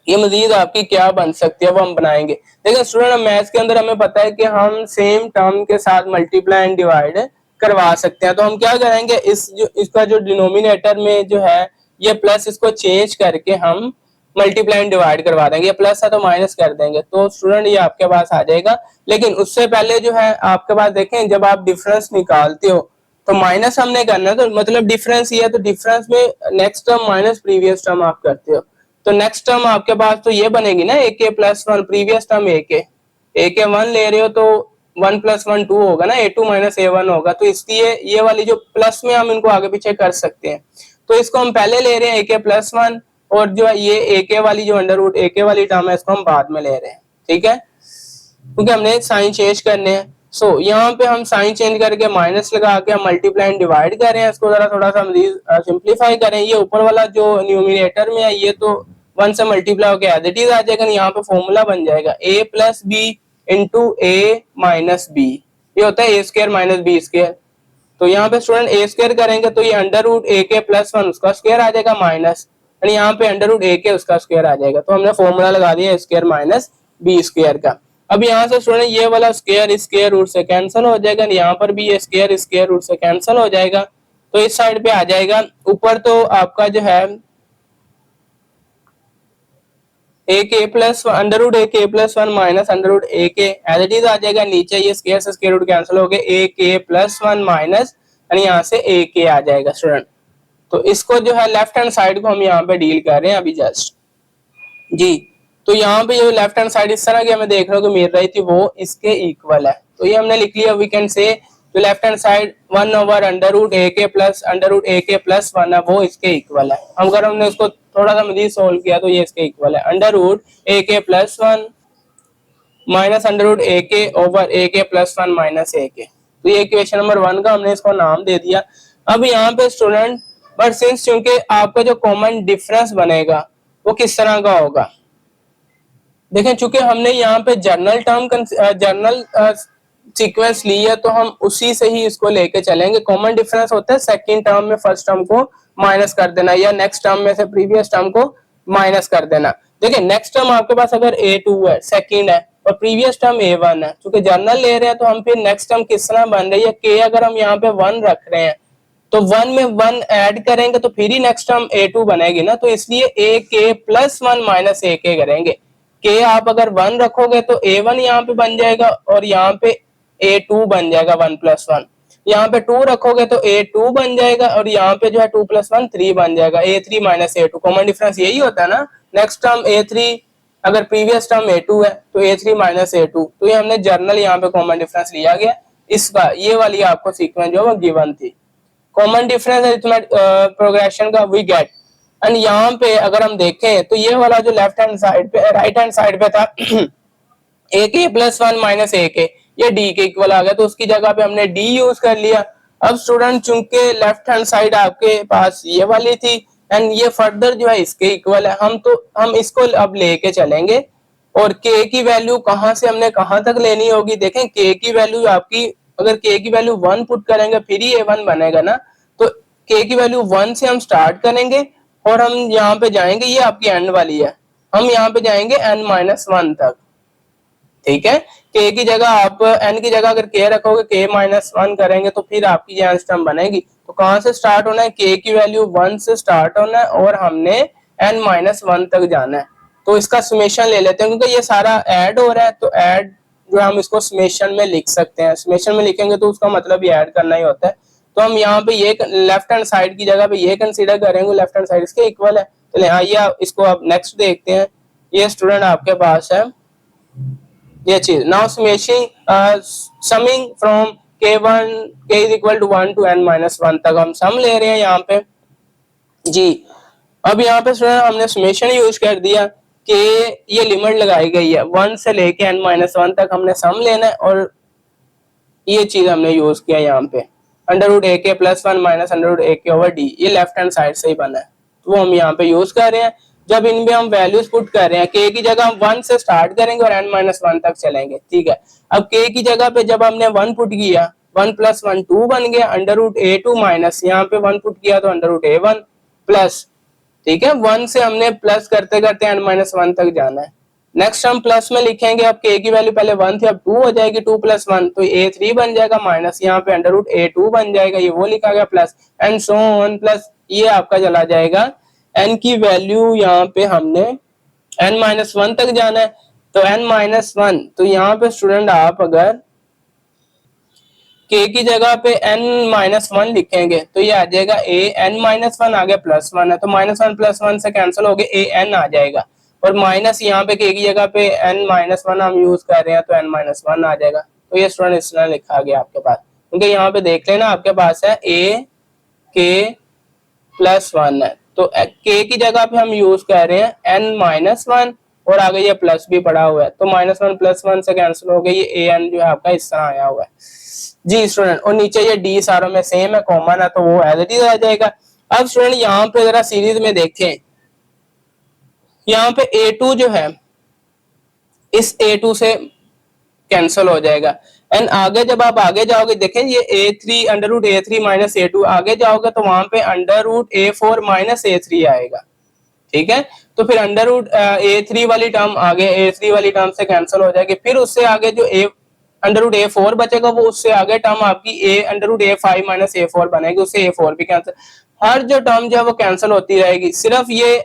ये मजीद आपकी क्या बन सकती है वो हम बनाएंगे। देखिए स्टूडेंट, मैथ्स के अंदर हमें पता है कि हम सेम टर्म के साथ मल्टीप्लाई एंड डिवाइड करवा सकते हैं, तो हम क्या करेंगे, इसका जो डिनोमिनेटर में जो है ये प्लस, इसको चेंज करके हम मल्टीप्लाई एंड डिवाइड करवा देंगे, प्लस है तो माइनस कर देंगे, तो स्टूडेंट ये आपके पास आ जाएगा। लेकिन उससे पहले जो है आपके पास देखें, जब आप डिफरेंस निकालते हो तो माइनस हमने करना है, तो मतलब डिफरेंस ये है, तो डिफरेंस में next term minus previous term आप करते हो, तो नेक्स्ट टर्म आपके पास तो ये बनेगी ना, ए के प्लस वन, प्रीवियस टर्म ए के वन ले रहे हो तो 1 + 1 2 होगा ना, a2 - a1 होगा, तो इसलिए ये वाली जो प्लस में हम इनको आगे पीछे कर सकते हैं, तो इसको हम पहले ले रहे हैं a के + 1, और जो है ये a के वाली जो अंडर रूट a के वाली टर्म है इसको हम बाद में ले रहे हैं, ठीक है, क्योंकि हमने साइन चेंज करने हैं। सो यहाँ पे हम साइन चेंज करके माइनस लगा के हम मल्टीप्लाई एंड डिवाइड कर रहे हैं, इसको जरा थोड़ा सा सिंप्लीफाई करें। ये ऊपर वाला जो न्यूमिनेटर में है ये तो 1 से मल्टीप्लाई होकर एज इट इज आ जाएगा, यहाँ पे फॉर्मूला बन जाएगा a + b into a - b, ये होता है a² - b²। तो यहाँ पे स्टूडेंट a² करेंगे तो ये अंडर रूट a के + 1 उसका स्क्वायर आ जाएगा माइनस, और यहाँ पे अंडर रूट a के उसका स्क्वायर आ जाएगा, तो हमने फॉर्मूला लगा दिया a² - b² का। अब यहाँ से स्टूडेंट ये वाला स्क्वायर स्क्वायर रूट से कैंसिल हो जाएगा, यहाँ पर भी ये स्क्वायर स्क्वायर रूट से कैंसिल हो जाएगा, तो इस साइड पे आ जाएगा। ऊपर तो आपका जो है a के + अंडर रूट a के + 1 माइनस अंडर रूट a के एज इट इज आ जाएगा, नीचे ये स्क्वायर से स्क्वायर रूट कैंसिल हो गए, a के + 1 माइनस यानी यहाँ से a के आ जाएगा स्टूडेंट। तो इसको जो है लेफ्ट हैंड साइड को हम यहाँ पे डील कर रहे हैं अभी जस्ट जी। तो यहाँ पे जो लेफ्ट हैंड साइड इस तरह की हमें देखने को मिल रही थी वो इसके इक्वल है, तो ये हमने लिख लिया। वी कैन से तो left hand side 1 under root a के + 1 है वो इसके इक्वल है। अगर हमने उसको थोड़ा सा मजीद सोल्व किया तो ये इसके इक्वल है, अंडर रूट a के + 1 माइनस अंडर रूट a के ओवर a के + 1 माइनस a के। तो ये इक्वेशन नंबर 1 का हमने इसको नाम दे दिया। अब यहाँ पे स्टूडेंट बट सिंस चूंकि आपका जो कॉमन डिफरेंस बनेगा वो किस तरह का होगा, देखें चूंकि हमने यहाँ पे जर्नल सीक्वेंस ली है तो हम उसी से ही इसको लेके चलेंगे। कॉमन डिफरेंस होता है सेकंड टर्म में फर्स्ट टर्म को माइनस कर देना, या नेक्स्ट टर्म में से प्रीवियस टर्म को माइनस कर देना। देखिए नेक्स्ट टर्म आपके पास अगर a2 है, सेकंड है, और प्रीवियस टर्म a1 है, क्योंकि जर्नल ले रहे हैं तो हम फिर नेक्स्ट टर्म किस तरह बन रही है, k अगर हम यहाँ पे 1 रख रहे हैं तो 1 में 1 ऐड करेंगे तो फिर ही नेक्स्ट टर्म a2 बनेगी ना, तो इसलिए a के + 1 माइनस a के करेंगे। k आप अगर 1 रखोगे तो a1 यहाँ पे बन जाएगा और यहाँ पे a2 बन जाएगा 1 + 1, यहाँ पे 2 रखोगे तो a2 बन जाएगा और यहाँ पे जो है 2 + 1 3 बन जाएगा, a3 - a2। कॉमन डिफरेंस यही होता है ना, नेक्स्ट टर्म a3 अगर प्रीवियस टर्म a2 है तो a3 - a2, तो ये हमने जर्नल यहाँ पे कॉमन डिफरेंस लिया गया इसका। ये वाली आपको सीक्वेंस जो है गिवन थी, कॉमन डिफरेंस अरिथमेटिक प्रोग्रेशन का वी गेट। एंड यहाँ पे अगर हम देखें तो ये वाला जो लेफ्ट हैंड साइड पे राइट हैंड साइड पे था a के + 1 माइनस a के, ये d के इक्वल आ गया, तो उसकी जगह पे हमने d यूज कर लिया। अब स्टूडेंट चूंकि लेफ्ट हैंड साइड आपके पास ये वाली थी एंड ये फर्दर जो है इसके इक्वल है, हम इसको अब लेके चलेंगे। और k की वैल्यू कहां से हमने कहां तक लेनी होगी, देखें k की वैल्यू आपकी अगर k की वैल्यू 1 पुट करेंगे फिर ही a1 बनेगा ना, तो k की वैल्यू 1 से हम स्टार्ट करेंगे और हम यहाँ पे जाएंगे, ये आपकी एंड वाली है, हम यहाँ पे जाएंगे n - 1 तक, ठीक है। k की जगह आप n की जगह अगर k रखोगे k - 1 करेंगे तो फिर आपकी ये टर्म बनेगी। तो कहां से स्टार्ट होना है, k की वैल्यू 1 से स्टार्ट होना है और हमने n - 1 तक जाना है। तो इसका समेशन ले लेते हैं क्योंकि ये सारा ऐड हो रहा है, तो ऐड जो हम इसको समेशन में लिख सकते हैं। समेशन में लिखेंगे तो उसका मतलब ये ऐड करना ही होता है। तो हम यहाँ पे ये लेफ्ट हैंड साइड की जगह पे ये कंसीडर करेंगे, लेफ्ट हैंड साइड इसके इक्वल है। तो आइए इसको आप नेक्स्ट देखते हैं। ये स्टूडेंट आपके पास है ये चीज, now summing from k1 k = 1 to n - 1 तक हम सम ले रहे हैं यहाँ पे जी। अब यहाँ पे स्टूडेंट हमने समेशन यूज कर दिया कि ये लिमिट लगाई गई है 1 से लेके n - 1 तक हमने सम लेना है, और ये चीज हमने यूज किया यहाँ पे अंडर रूट a के + 1 माइनस अंडर रूट a के ओवर d, ये लेफ्ट हैंड साइड से ही बना है, तो वो हम यहाँ पे यूज कर रहे हैं। जब इनमें हम वैल्यूज पुट कर रहे हैं, k की जगह हम 1 से स्टार्ट करेंगे और n - 1 तक चलेंगे, ठीक है। अब k की जगह पे जब हमने 1 पुट किया, 1 + 1 2 बन गया, अंडर रूट a2 माइनस यहाँ पे 1 पुट किया तो अंडर रूट a1 प्लस, ठीक है। 1 से हमने प्लस करते करते n - 1 तक जाना है। नेक्स्ट हम प्लस में लिखेंगे, अब k की वैल्यू पहले 1 थी अब 2 हो जाएगी, 2 + 1 तो a3 बन जाएगा माइनस यहाँ पे अंडर रूट a2 बन जाएगा, ये वो लिखा गया plus and so on, plus ये आपका चला जाएगा n की वैल्यू यहाँ पे हमने n-1 तक जाना है, तो n-1, तो यहाँ पे स्टूडेंट आप अगर k की जगह पे n-1 लिखेंगे तो ये आ जाएगा a n-1 आगे +1 है, तो -1 +1 से कैंसिल हो गए a n आ जाएगा, और माइनस यहाँ पे k की जगह पे n-1 हम यूज कर रहे हैं तो n-1 आ जाएगा। तो ये स्टूडेंट इस तरह लिखा गया आपके पास, क्योंकि यहाँ पे देख लेना आपके पास है a k +1 है, तो k की जगह पे हम यूज कर रहे हैं n-1 और आगे ये प्लस भी पड़ा हुआ है, तो -1 +1 से कैंसिल हो गया, ये an जो है आपका इस तरह आया हुआ है जी स्टूडेंट। और नीचे ये डी सारों में सेम है, कॉमन है, तो वो एज इट इज आ जाएगा। अब स्टूडेंट यहाँ पे जरा सीरीज में देखें, यहाँ पे a2 जो है इस a2 से कैंसिल हो जाएगा, एंड आगे जब आप आगे जाओगे देखें ये a3 √a3 - a2 आगे जाओगे तो वहां पे √a4 - a3 आएगा, ठीक है। तो फिर √a3 वाली टर्म आगे a3 वाली टर्म से कैंसिल हो जाएगी, फिर उससे आगे जो √a4 बचेगा वो उससे आगे टर्म आपकी √a5 - a4 बनेगी, उससे a4 भी कैंसिल, हर जो टर्म जो है वो कैंसिल होती रहेगी, सिर्फ ये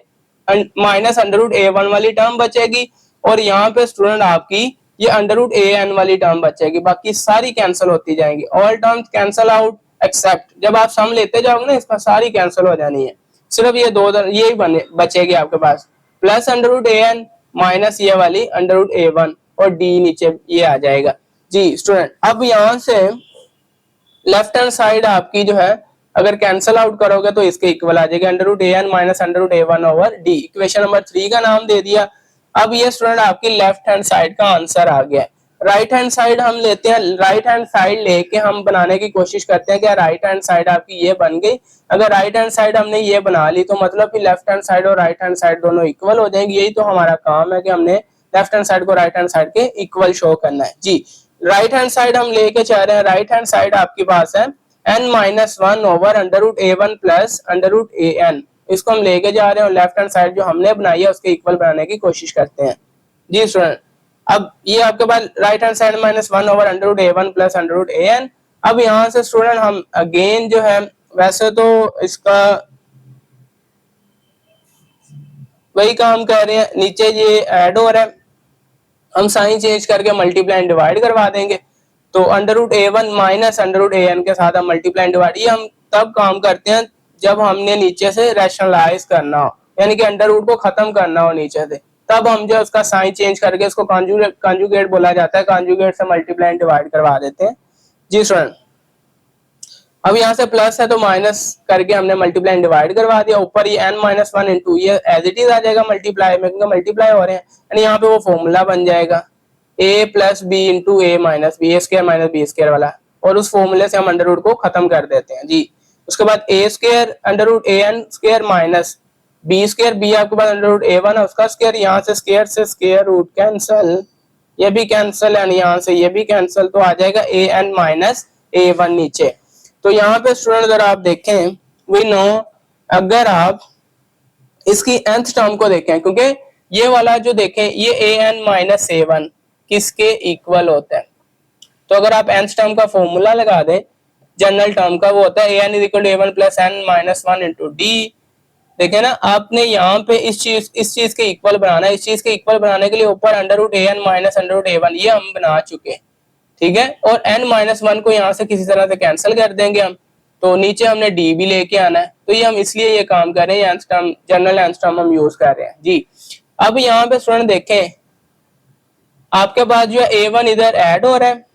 -√a1 वाली टर्म बचेगी, और यहाँ पे स्टूडेंट आपकी ये √an वाली टर्म बचेगी, बाकी सारी कैंसिल होती जाएंगी। All terms cancel out except, जब आप सम लेते जाओगे ना इसका सारी कैंसिल हो जानी है, सिर्फ ये दो ये बने बचेगी आपके पास, +√an माइनस ये वाली √a1 और डी नीचे ये आ जाएगा जी स्टूडेंट। अब यहाँ से लेफ्ट हैंड साइड आपकी जो है अगर कैंसिल आउट करोगे तो इसके इक्वल आ जाएगा, √an minus √a1 over D, equation number 3 का नाम दे दिया। अब ये स्टूडेंट आपकी लेफ्ट हैंड साइड का आंसर आ गया। राइट हैंड साइड हम लेते हैं, राइट हैंड साइड लेके हम बनाने की कोशिश करते हैं कि राइट हैंड साइड आपकी ये बन गई। अगर राइट हैंड साइड हमने ये बना ली तो मतलब कि लेफ्ट हैंड साइड और राइट हैंड साइड दोनों इक्वल हो जाएंगी, यही तो हमारा काम है कि हमने लेफ्ट हैंड साइड को राइट हैंड साइड के इक्वल शो करना है जी। राइट हैंड साइड हम लेके चाह रहे हैं, राइट हैंड साइड आपके पास है n-1 over √a1 plus √an, इसको हम लेके जा रहे हैं और लेफ्ट हैंड साइड जो हमने बनाई है उसके इक्वल बनाने की कोशिश करते हैं जी स्टूडेंट। अब ये आपके पास right hand side -1 over √a1 plus √an। अब यहाँ से स्टूडेंट हम अगेन जो है वैसे तो इसका वही काम कर रहे हैं, नीचे ये ऐड हो रहा है, हम साइन चेंज करके मल्टीप्लाई एंड डिवाइड करवा देंगे, तो √a1 माइनस √an के साथ हम मल्टीप्लाई एंड डिवाइड, ये हम तब काम करते हैं जब हमने नीचे से रैशनलाइज करना हो, यानी कि अंडर रूट को खत्म करना हो नीचे से, तब हम जो उसका साइन चेंज करके इसको कॉन्जुगेट बोला जाता है, कॉन्जुगेट से मल्टीप्लाई एंड डिवाइड करवा देते हैं जी स्टूडेंट। अब यहाँ से प्लस है तो माइनस करके हमने मल्टीप्लाई एंड डिवाइड करवा दिया, ऊपर ये n-1 इंटू ये एज इट इज आ जाएगा मल्टीप्लाई में, क्योंकि मल्टीप्लाई हो रहे हैं, यानी यहाँ पे वो फॉर्मूला बन जाएगा a plus B into a minus B, a² minus B square वाला, और उस फॉर्मूले से हम अंडर रूट को खत्म कर देते हैं जी। उसके बाद a² √an² minus b², b आपके पास √a1 है उसका स्क्वायर, यहाँ से स्क्वायर से स्क्वायर रूट कैंसिल, ये भी कैंसिल है, यहाँ से ये भी कैंसिल, तो आ जाएगा an माइनस a1 नीचे। तो यहाँ पे स्टूडेंट अगर आप देखें, वी नो अगर आप इसकी nth टर्म को देखें, क्योंकि ये वाला जो देखें ये an माइनस a1 किसके इक्वल होता है, तो अगर आप nth टर्म का फॉर्मूला लगा दें जनरल टर्म का, वो होता है an = a1 plus n-1 into D. देखें ना आपने यहाँ पे इस चीज के इक्वल बनाना है, इस चीज के इक्वल बनाने के लिए ऊपर √an माइनस √a1 ये हम बना चुके हैं, ठीक है, और n-1 को यहाँ से किसी तरह से कैंसिल कर देंगे हम, तो नीचे हमने d भी लेके आना है, तो ये हम इसलिए ये काम कर रहे हैं, nth term general nth term हम यूज कर रहे हैं जी। अब यहाँ पे स्टूडेंट देखें आपके पास जो है a1 इधर ऐड हो रहा है,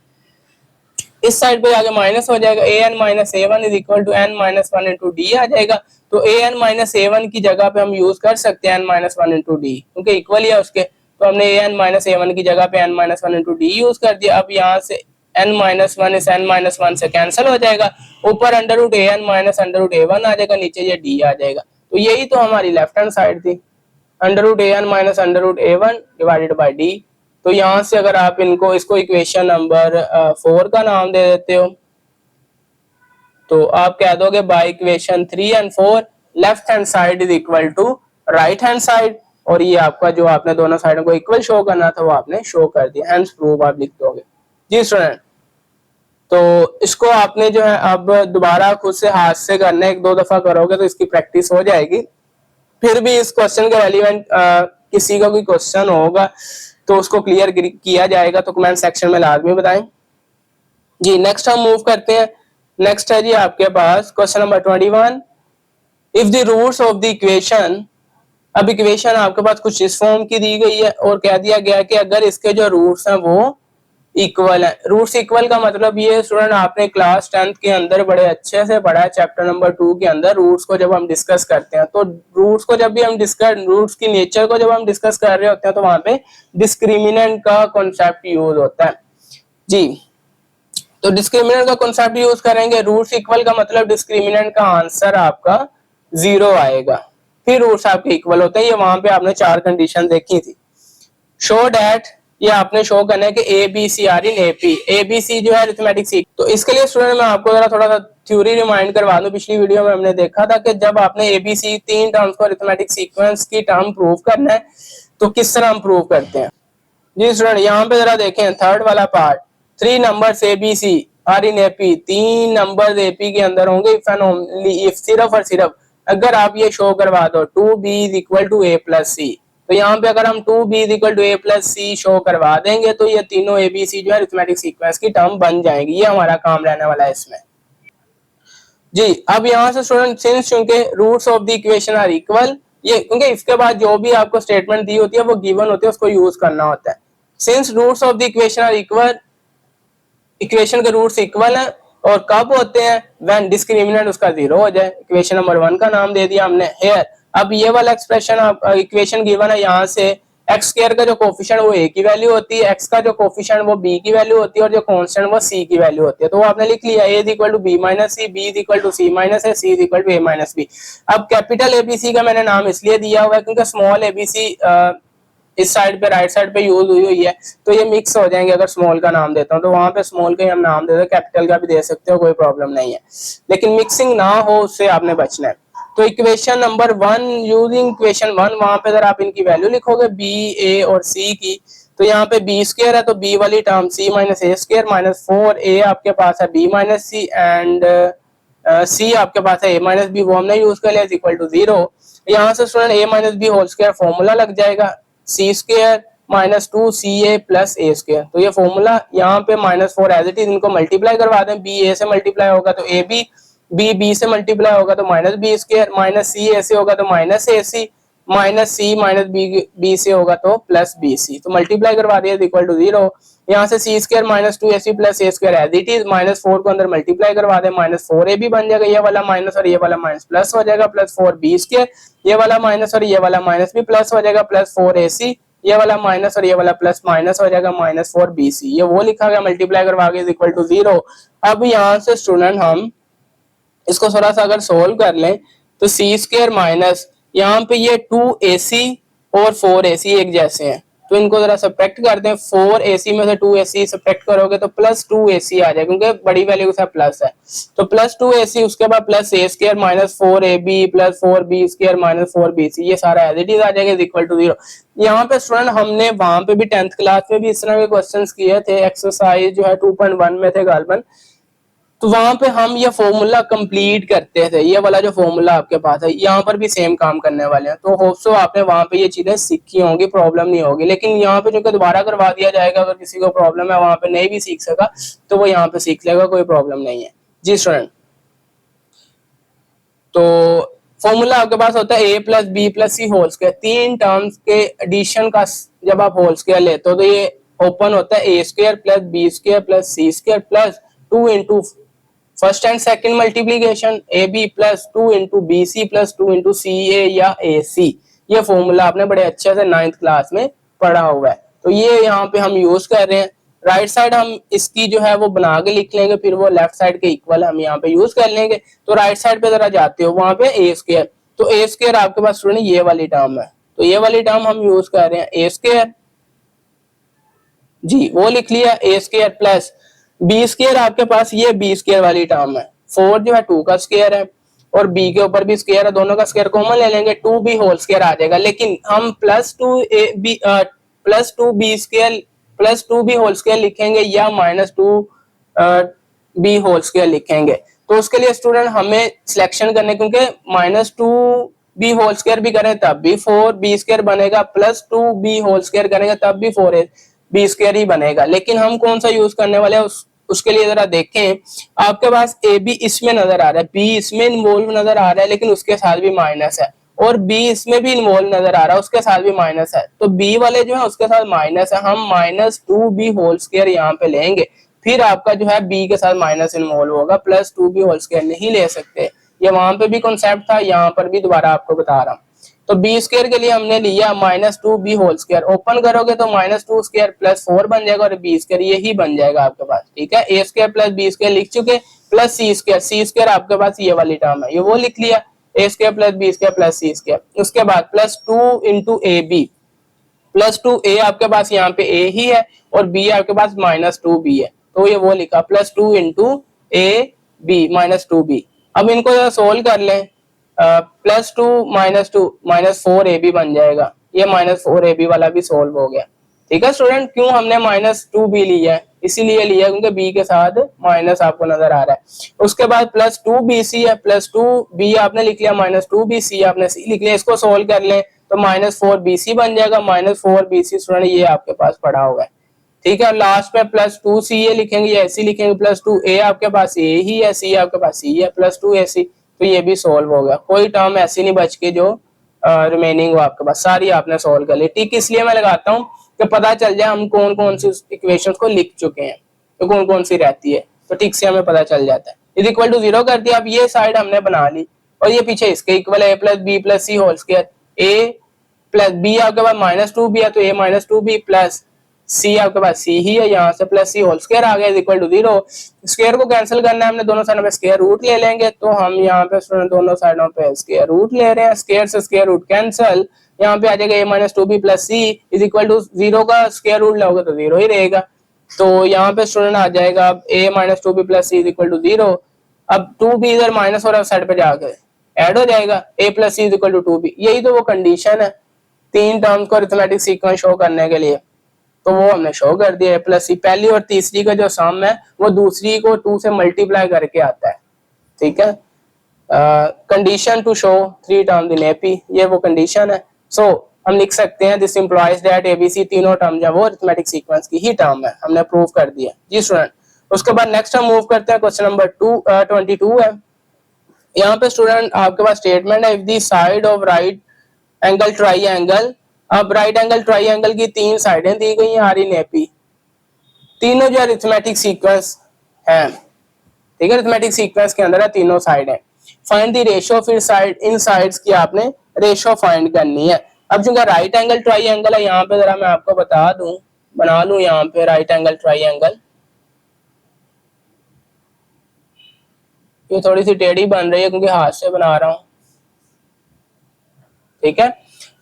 इस साइड पे आगे माइनस हो जाएगा, an minus a1 is equal to n-1 into D आ जाएगा, तो an माइनस a1 की जगह पे हम यूज कर सकते हैं n-1 इंटू डी, क्योंकि इक्वल ही है उसके, तो हमने an माइनस a1 की जगह पे n-1 इंटू डी यूज कर दिया। अब यहाँ से n-1 इस n-1 से कैंसिल हो जाएगा, ऊपर √an माइनस √a1 आ जाएगा, नीचे ये d आ जाएगा, तो यही तो हमारी लेफ्ट हैंड साइड थी, √an minus √a1 divided by d। तो यहाँ से अगर आप इसको इक्वेशन नंबर 4 का नाम दे देते हो, तो आप कह दोगे by equation 3 and 4 left hand side is equal to right hand side, और ये आपका जो आपने दोनों साइडों को इक्वल शो करना था वो आपने शो कर दिया, हेंस प्रूव आप लिख दोगे जी स्टूडेंट। तो इसको आपने जो है अब दोबारा खुद से हाथ से करना है, 1-2 दफा करोगे तो इसकी प्रैक्टिस हो जाएगी, फिर भी इस क्वेश्चन के रेलिवेंट किसी का कोई क्वेश्चन होगा तो उसको क्लियर किया जाएगा, तो कमेंट सेक्शन में लाजमी बताएं जी। नेक्स्ट हम मूव करते हैं। नेक्स्ट है जी आपके पास question number 21। If the roots of the equation, अब इक्वेशन आपके पास कुछ इस फॉर्म की दी गई है और कह दिया गया है कि अगर इसके जो रूट्स हैं वो इक्वल है। रूट्स इक्वल का मतलब ये स्टूडेंट आपने क्लास 10th के अंदर बड़े अच्छे से पढ़ा है, चैप्टर नंबर 2 के अंदर रूट्स को जब हम डिस्कस करते हैं, तो रूट्स को जब भी हम डिस्कस, रूट्स की नेचर को जब हम डिस्कस कर रहे होते हैं तो वहां पे डिस्क्रिमिनेंट का कॉन्सेप्ट यूज होता है जी। तो डिस्क्रिमिनेंट का कॉन्सेप्ट यूज करेंगे, रूट्स इक्वल का मतलब डिस्क्रिमिनेंट का आंसर आपका 0 आएगा, फिर रूट्स आपके इक्वल होते हैं। ये वहां पे आपने 4 कंडीशन देखी थी। शो डैट, ये आपने शो करना है कि A B C are in AP, A B C जो है अरिथमेटिक सीक्वेंस। तो इसके लिए स्टूडेंट मैं आपको जरा थोड़ा सा थ्योरी रिमाइंड करवा दूं। पिछली वीडियो में हमने देखा था कि जब आपने एबीसी 3 टर्म्स को अरिथमेटिक सीक्वेंस की टर्म प्रूव करना है तो किस तरह हम प्रूव करते हैं जी। स्टूडेंट यहाँ पे जरा देखें थर्ड वाला part, 3 numbers A B C are in AP, 3 numbers AP के अंदर होंगे इफ एंड ओनली इफ, सिर्फ और सिर्फ अगर आप ये शो करवा दो 2b is equal to a plus c. तो यहाँ पे अगर हम 2b is equal to a plus c show करवा देंगे तो ये तीनों एबीसी जो है अरिथमेटिक सीक्वेंस की टर्म बन जाएंगी। ये हमारा काम रहने वाला है इसमें जी। अब यहाँ से स्टूडेंट सिंस चूंकि roots of the equation are equal, ये क्योंकि इसके बाद जो भी आपको स्टेटमेंट दी होती है वो गिवन होती है, उसको यूज करना होता है। Since roots of the equation are equal, equation के रूट्स इक्वल हैं और कब होते हैं, व्हेन डिस्क्रिमिनेंट उसका 0 हो जाए। इक्वेशन नंबर 1 का नाम दे दिया हमने हियर। अब ये वाला एक्सप्रेशन आप इक्वेशन गिवन है, यहाँ से एक्स स्क्वायर का जो कोफिशिएंट वो a की वैल्यू होती है, एक्स का जो कोफिशिएंट वो b की वैल्यू होती है और जो कांस्टेंट वो c की वैल्यू होती है। तो वो आपने लिख लिया a is equal to b minus C, b is equal to c minus है, c is equal to a minus b। अब कैपिटल एबीसी का मैंने नाम इसलिए दिया हुआ है क्योंकि स्मॉल एबीसी इस साइड पे राइट साइड पे यूज हुई है, तो ये मिक्स हो जाएंगे। अगर स्मॉल का नाम देता हूँ तो वहां पे स्मॉल का ही हम नाम दे दो, कैपिटल का भी दे सकते हो, कोई प्रॉब्लम नहीं है, लेकिन मिक्सिंग ना हो उससे आपने बचना है। तो इक्वेशन नंबर 1 यूजिंग इक्वेशन 1, वहां पे अगर आप इनकी वैल्यू लिखोगे b a और c की, तो यहाँ पे b स्क्वायर है तो b वाली term c minus a square minus 4a आपके पास है b minus C and c आपके पास है a माइनस b, वो हमने यूज कर लिया इज इक्वल टू 0। यहाँ से स्टूडेंट a minus b whole square formula लग जाएगा, c square minus 2ca plus a square. तो ये फॉर्मूला यहाँ पे -4 एज इट इज, इनको मल्टीप्लाई करवा दें, b a से मल्टीप्लाई होगा तो ab, b से मल्टीप्लाई होगा तो minus b square, minus c a से होगा तो minus ac, minus c minus b से होगा तो प्लस bc। तो मल्टीप्लाई करवा दिया इक्वल टू 0। यहाँ से c square minus 2ac plus a square as it is, -4 को अंदर मल्टीप्लाई करवा दें, -4ab बन जाएगा, ये वाला माइनस और ये वाला माइनस प्लस हो जाएगा, प्लस 4b स्क्वायर, ये वाला माइनस और ये वाला माइनस भी प्लस हो जाएगा, प्लस 4ac, ये वाला माइनस और ये वाला प्लस माइनस हो जाएगा, -4bc। ये वो लिखा गया मल्टीप्लाई करवा के इक्वल टू 0। अब यहाँ से स्टूडेंट हम इसको थोड़ा सा अगर सोल्व कर लें तो सी स्क्वायर माइनस यहाँ पे ये 2ac और 4ac एक जैसे हैं, तो इनको जरा सब्ट्रैक्ट कर दें। 4ac में से 2ac सब्ट्रैक्ट करोगे तो प्लस 2ac आ जाएगा क्योंकि बड़ी वैल्यू के साथ प्लस है, तो प्लस 2ac, उसके बाद plus a square minus 4ab plus 4b square minus 4bc, ये सारा एज इट इज आ जाएगा इक्वल टू 0। यहाँ पे स्टूडेंट हमने वहां पे भी 10th क्लास में भी इस तरह के क्वेश्चंस किए थे, एक्सरसाइज जो है 2.1 में थे गालबन, तो वहां पे हम ये फॉर्मूला कंप्लीट करते थे। ये वाला जो फॉर्मूला आपके पास है यहाँ पर भी सेम काम करने वाले हैं, तो होप सो आपने वहां पे ये चीजें सीखी होंगी, प्रॉब्लम नहीं होगी। लेकिन यहाँ पे जो दोबारा करवा दिया जाएगा, अगर किसी को प्रॉब्लम है वहां पे नहीं भी सीख सका तो वो यहाँ पे सीख लेगा, कोई प्रॉब्लम नहीं है जी स्टूडेंट। तो फॉर्मूला आपके पास होता है a plus B plus C whole square, 3 terms के एडिशन का जब आप होल स्क्वायर लेते हो तो ये ओपन होता है a square plus B square plus C square plus 2 into first and second multiplication ab plus 2 into b c plus 2 into c a या ए सी। ये फॉर्मूला आपने बड़े अच्छे से 9th क्लास में पढ़ा हुआ है, तो ये यहाँ पे हम यूज कर रहे हैं। राइट साइड हम इसकी जो है वो बना के लिख लेंगे, फिर वो लेफ्ट साइड के इक्वल हम यहाँ पे यूज कर लेंगे। तो राइट साइड पे जरा जाते हो, वहां पे ए स्क्वायर, तो ए स्क्वायर आपके पास स्टूडेंट ये वाली टर्म है, तो ये वाली टर्म हम यूज कर रहे हैं ए स्क्वायर जी, वो लिख लिया ए स्क्वायर प्लस बी स्क्वायर, आपके पास ये बी स्क्वायर वाली टर्म है, 4 जो है 2 का स्क्वायर है और b के ऊपर भी स्क्वायर है, दोनों का स्क्वायर कॉमन ले लेंगे, 2b होल स्क्वायर आ जाएगा। लेकिन हम plus 2b square plus 2b whole square लिखेंगे या -2b होल स्क्वायर लिखेंगे, तो उसके लिए स्टूडेंट हमें सिलेक्शन करने, क्योंकि -2 बी होल स्क्वायर भी करें तब भी 4b² बनेगा, प्लस 2b होल स्क्वायर करेंगे तब भी 4b² ही बनेगा। लेकिन हम कौन सा यूज करने वाले हैं उसके लिए जरा देखें। आपके पास ए बी इसमें नजर आ रहा है, बी इसमें इन्वॉल्व नजर आ रहा है लेकिन उसके साथ भी माइनस है, और बी इसमें भी इन्वॉल्व नजर आ रहा है उसके साथ भी माइनस है, तो बी वाले जो है उसके साथ माइनस है, हम -2b होल स्क्वायर यहाँ पे लेंगे। फिर आपका जो है बी के साथ माइनस इन्वॉल्व होगा, +2b होल स्क्वायर नहीं ले सकते। ये वहां पे भी कॉन्सेप्ट था, यहाँ पर भी दोबारा आपको बता रहा हूँ। तो बी स्क्वायर के लिए हमने लिया -2b होल स्क्वायर, ओपन करोगे तो -2² +4 बन जाएगा और बी स्क्वायर यही बन जाएगा आपके पास। ठीक है, a square plus B square लिख चुके, प्लस सी स्क्वायर आपके पास ये वाली टर्म है, ये वो लिख लिया, a square plus B square plus C square. उसके बाद +2 इंटू ए बी, +2a आपके पास यहाँ पे a ही है और b आपके पास -2b है, तो ये वो लिखा +2 इंटू ए बी -2b। अब इनको सोल्व कर लें, +2 -2 -4ab बन जाएगा, ये -4ab वाला भी सोल्व हो गया। ठीक है स्टूडेंट, क्यों हमने -2b लिया है, इसीलिए लिया क्योंकि b के साथ माइनस आपको नजर आ रहा है। उसके बाद +2bc है, +2b आपने लिख लिया, -2bc आपने c लिख लिया, इसको सोल्व कर लें तो -4bc बन जाएगा, -4bc स्टूडेंट ये आपके पास पड़ा हुआ है। ठीक है, लास्ट में +2ca लिखेंगे या ऐसे लिखेंगे, +2a आपके पास a ही है, c आपके पास c है, +2ac, तो ये भी सोल्व हो गया। कोई टर्म ऐसी नहीं बच के जो रिमेनिंग हो आपके पास, सारी आपने सोल्व कर ली। ठीक, इसलिए मैं लगाता हूँ कि पता चल जाए हम कौन कौन सी इक्वेशंस को लिख चुके हैं, तो कौन कौन सी रहती है, तो ठीक से हमें पता चल जाता है। इज इक्वल टू 0 कर दिया, अब ये साइड हमने बना ली और ये पीछे इसके इक्वल है, a + b + c whole square, a + b आपके पास -2b है तो a -2b प्लस c आपके पास c ही है, यहाँ से +c होल स्क्वायर आ गया, इज इक्वल टू 0। स्क्वायर को कैंसिल करना है हमने, दोनों साइडों पे स्क्वायर रूट ले लेंगे, तो हम यहाँ पे दोनों साइडों पे स्क्वायर रूट ले रहे हैं, स्क्वायर से स्क्वायर रूट कैंसिल, यहाँ पे आ जाएगा a -2b + c is equal to 0 का स्क्वायर रूट लोगे तो 0 ही रहेगा, तो यहाँ पे स्टूडेंट आ जाएगा a -2b + c is equal to 0। अब 2b इधर माइनस और साइड पे जाकर ऐड हो जाएगा, a + c is equal to 2b, यही तो वो कंडीशन है तीन टर्म्स को अरिथमेटिक सीक्वेंस शो करने के लिए, तो वो हमने शो कर दिया। a + c पहली और तीसरी का जो सम है वो दूसरी को 2 से मल्टीप्लाई करके आता है। ठीक है, condition to show 3 terms in AP, ये वो कंडीशन है। सो हम लिख सकते हैं दिस इंप्लॉइज दैट ABC तीनों टर्म जो वो अरिथमेटिक सीक्वेंस की ही टर्म है, हमने प्रूव कर दिया जी स्टूडेंट। उसके बाद नेक्स्ट हम मूव करते हैं, क्वेश्चन नंबर 22 है। यहाँ पे स्टूडेंट आपके पास स्टेटमेंट है, if the side of right angle triangle, अब राइट एंगल ट्राइंगल की 3 साइडें दी गई हैं आर इन AP, तीनों जो अरिथमेटिक सीक्वेंस है, ठीक है, अरिथमेटिक सीक्वेंस के अंदर है तीनों साइडें, फाइंड द रेशियो, फिर साइड इन साइड्स की आपने रेशियो फाइंड करनी है। अब चूंकि राइट एंगल ट्राइंगल है, यहाँ पे जरा मैं आपको बता दूं, बना लूं यहाँ पे राइट एंगल ट्राइंगल, ये थोड़ी सी टेढ़ी बन रही है क्योंकि हाथ से बना रहा हूं। ठीक है,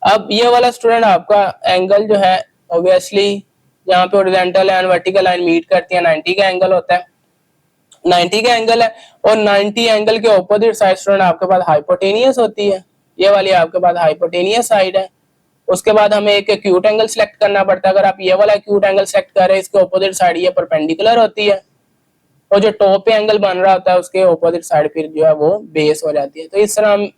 अब ये वाला स्टूडेंट आपका एंगल जो है ऑब्वियसली यहाँ पे horizontal and vertical line meet करती है, 90 का एंगल होता है, 90 का एंगल है, और 90 एंगल के ऑपोजिट साइड स्टूडेंट आपके पास हाइपोटेनियस होती है, ये वाली आपके पास हाइपोटेनियस साइड है। उसके बाद हमें एक एक्यूट एंगल सेलेक्ट करना पड़ता है, अगर आप ये वाला एक्यूट एंगल सेलेक्ट कर रहे हैं, इसके ऑपोजिट साइड ये परपेंडिकुलर होती है, और जो टॉप पे एंगल बन रहा होता है उसके ऑपोजिट साइड फिर जो है वो बेस हो जाती है। तो इस तरह हम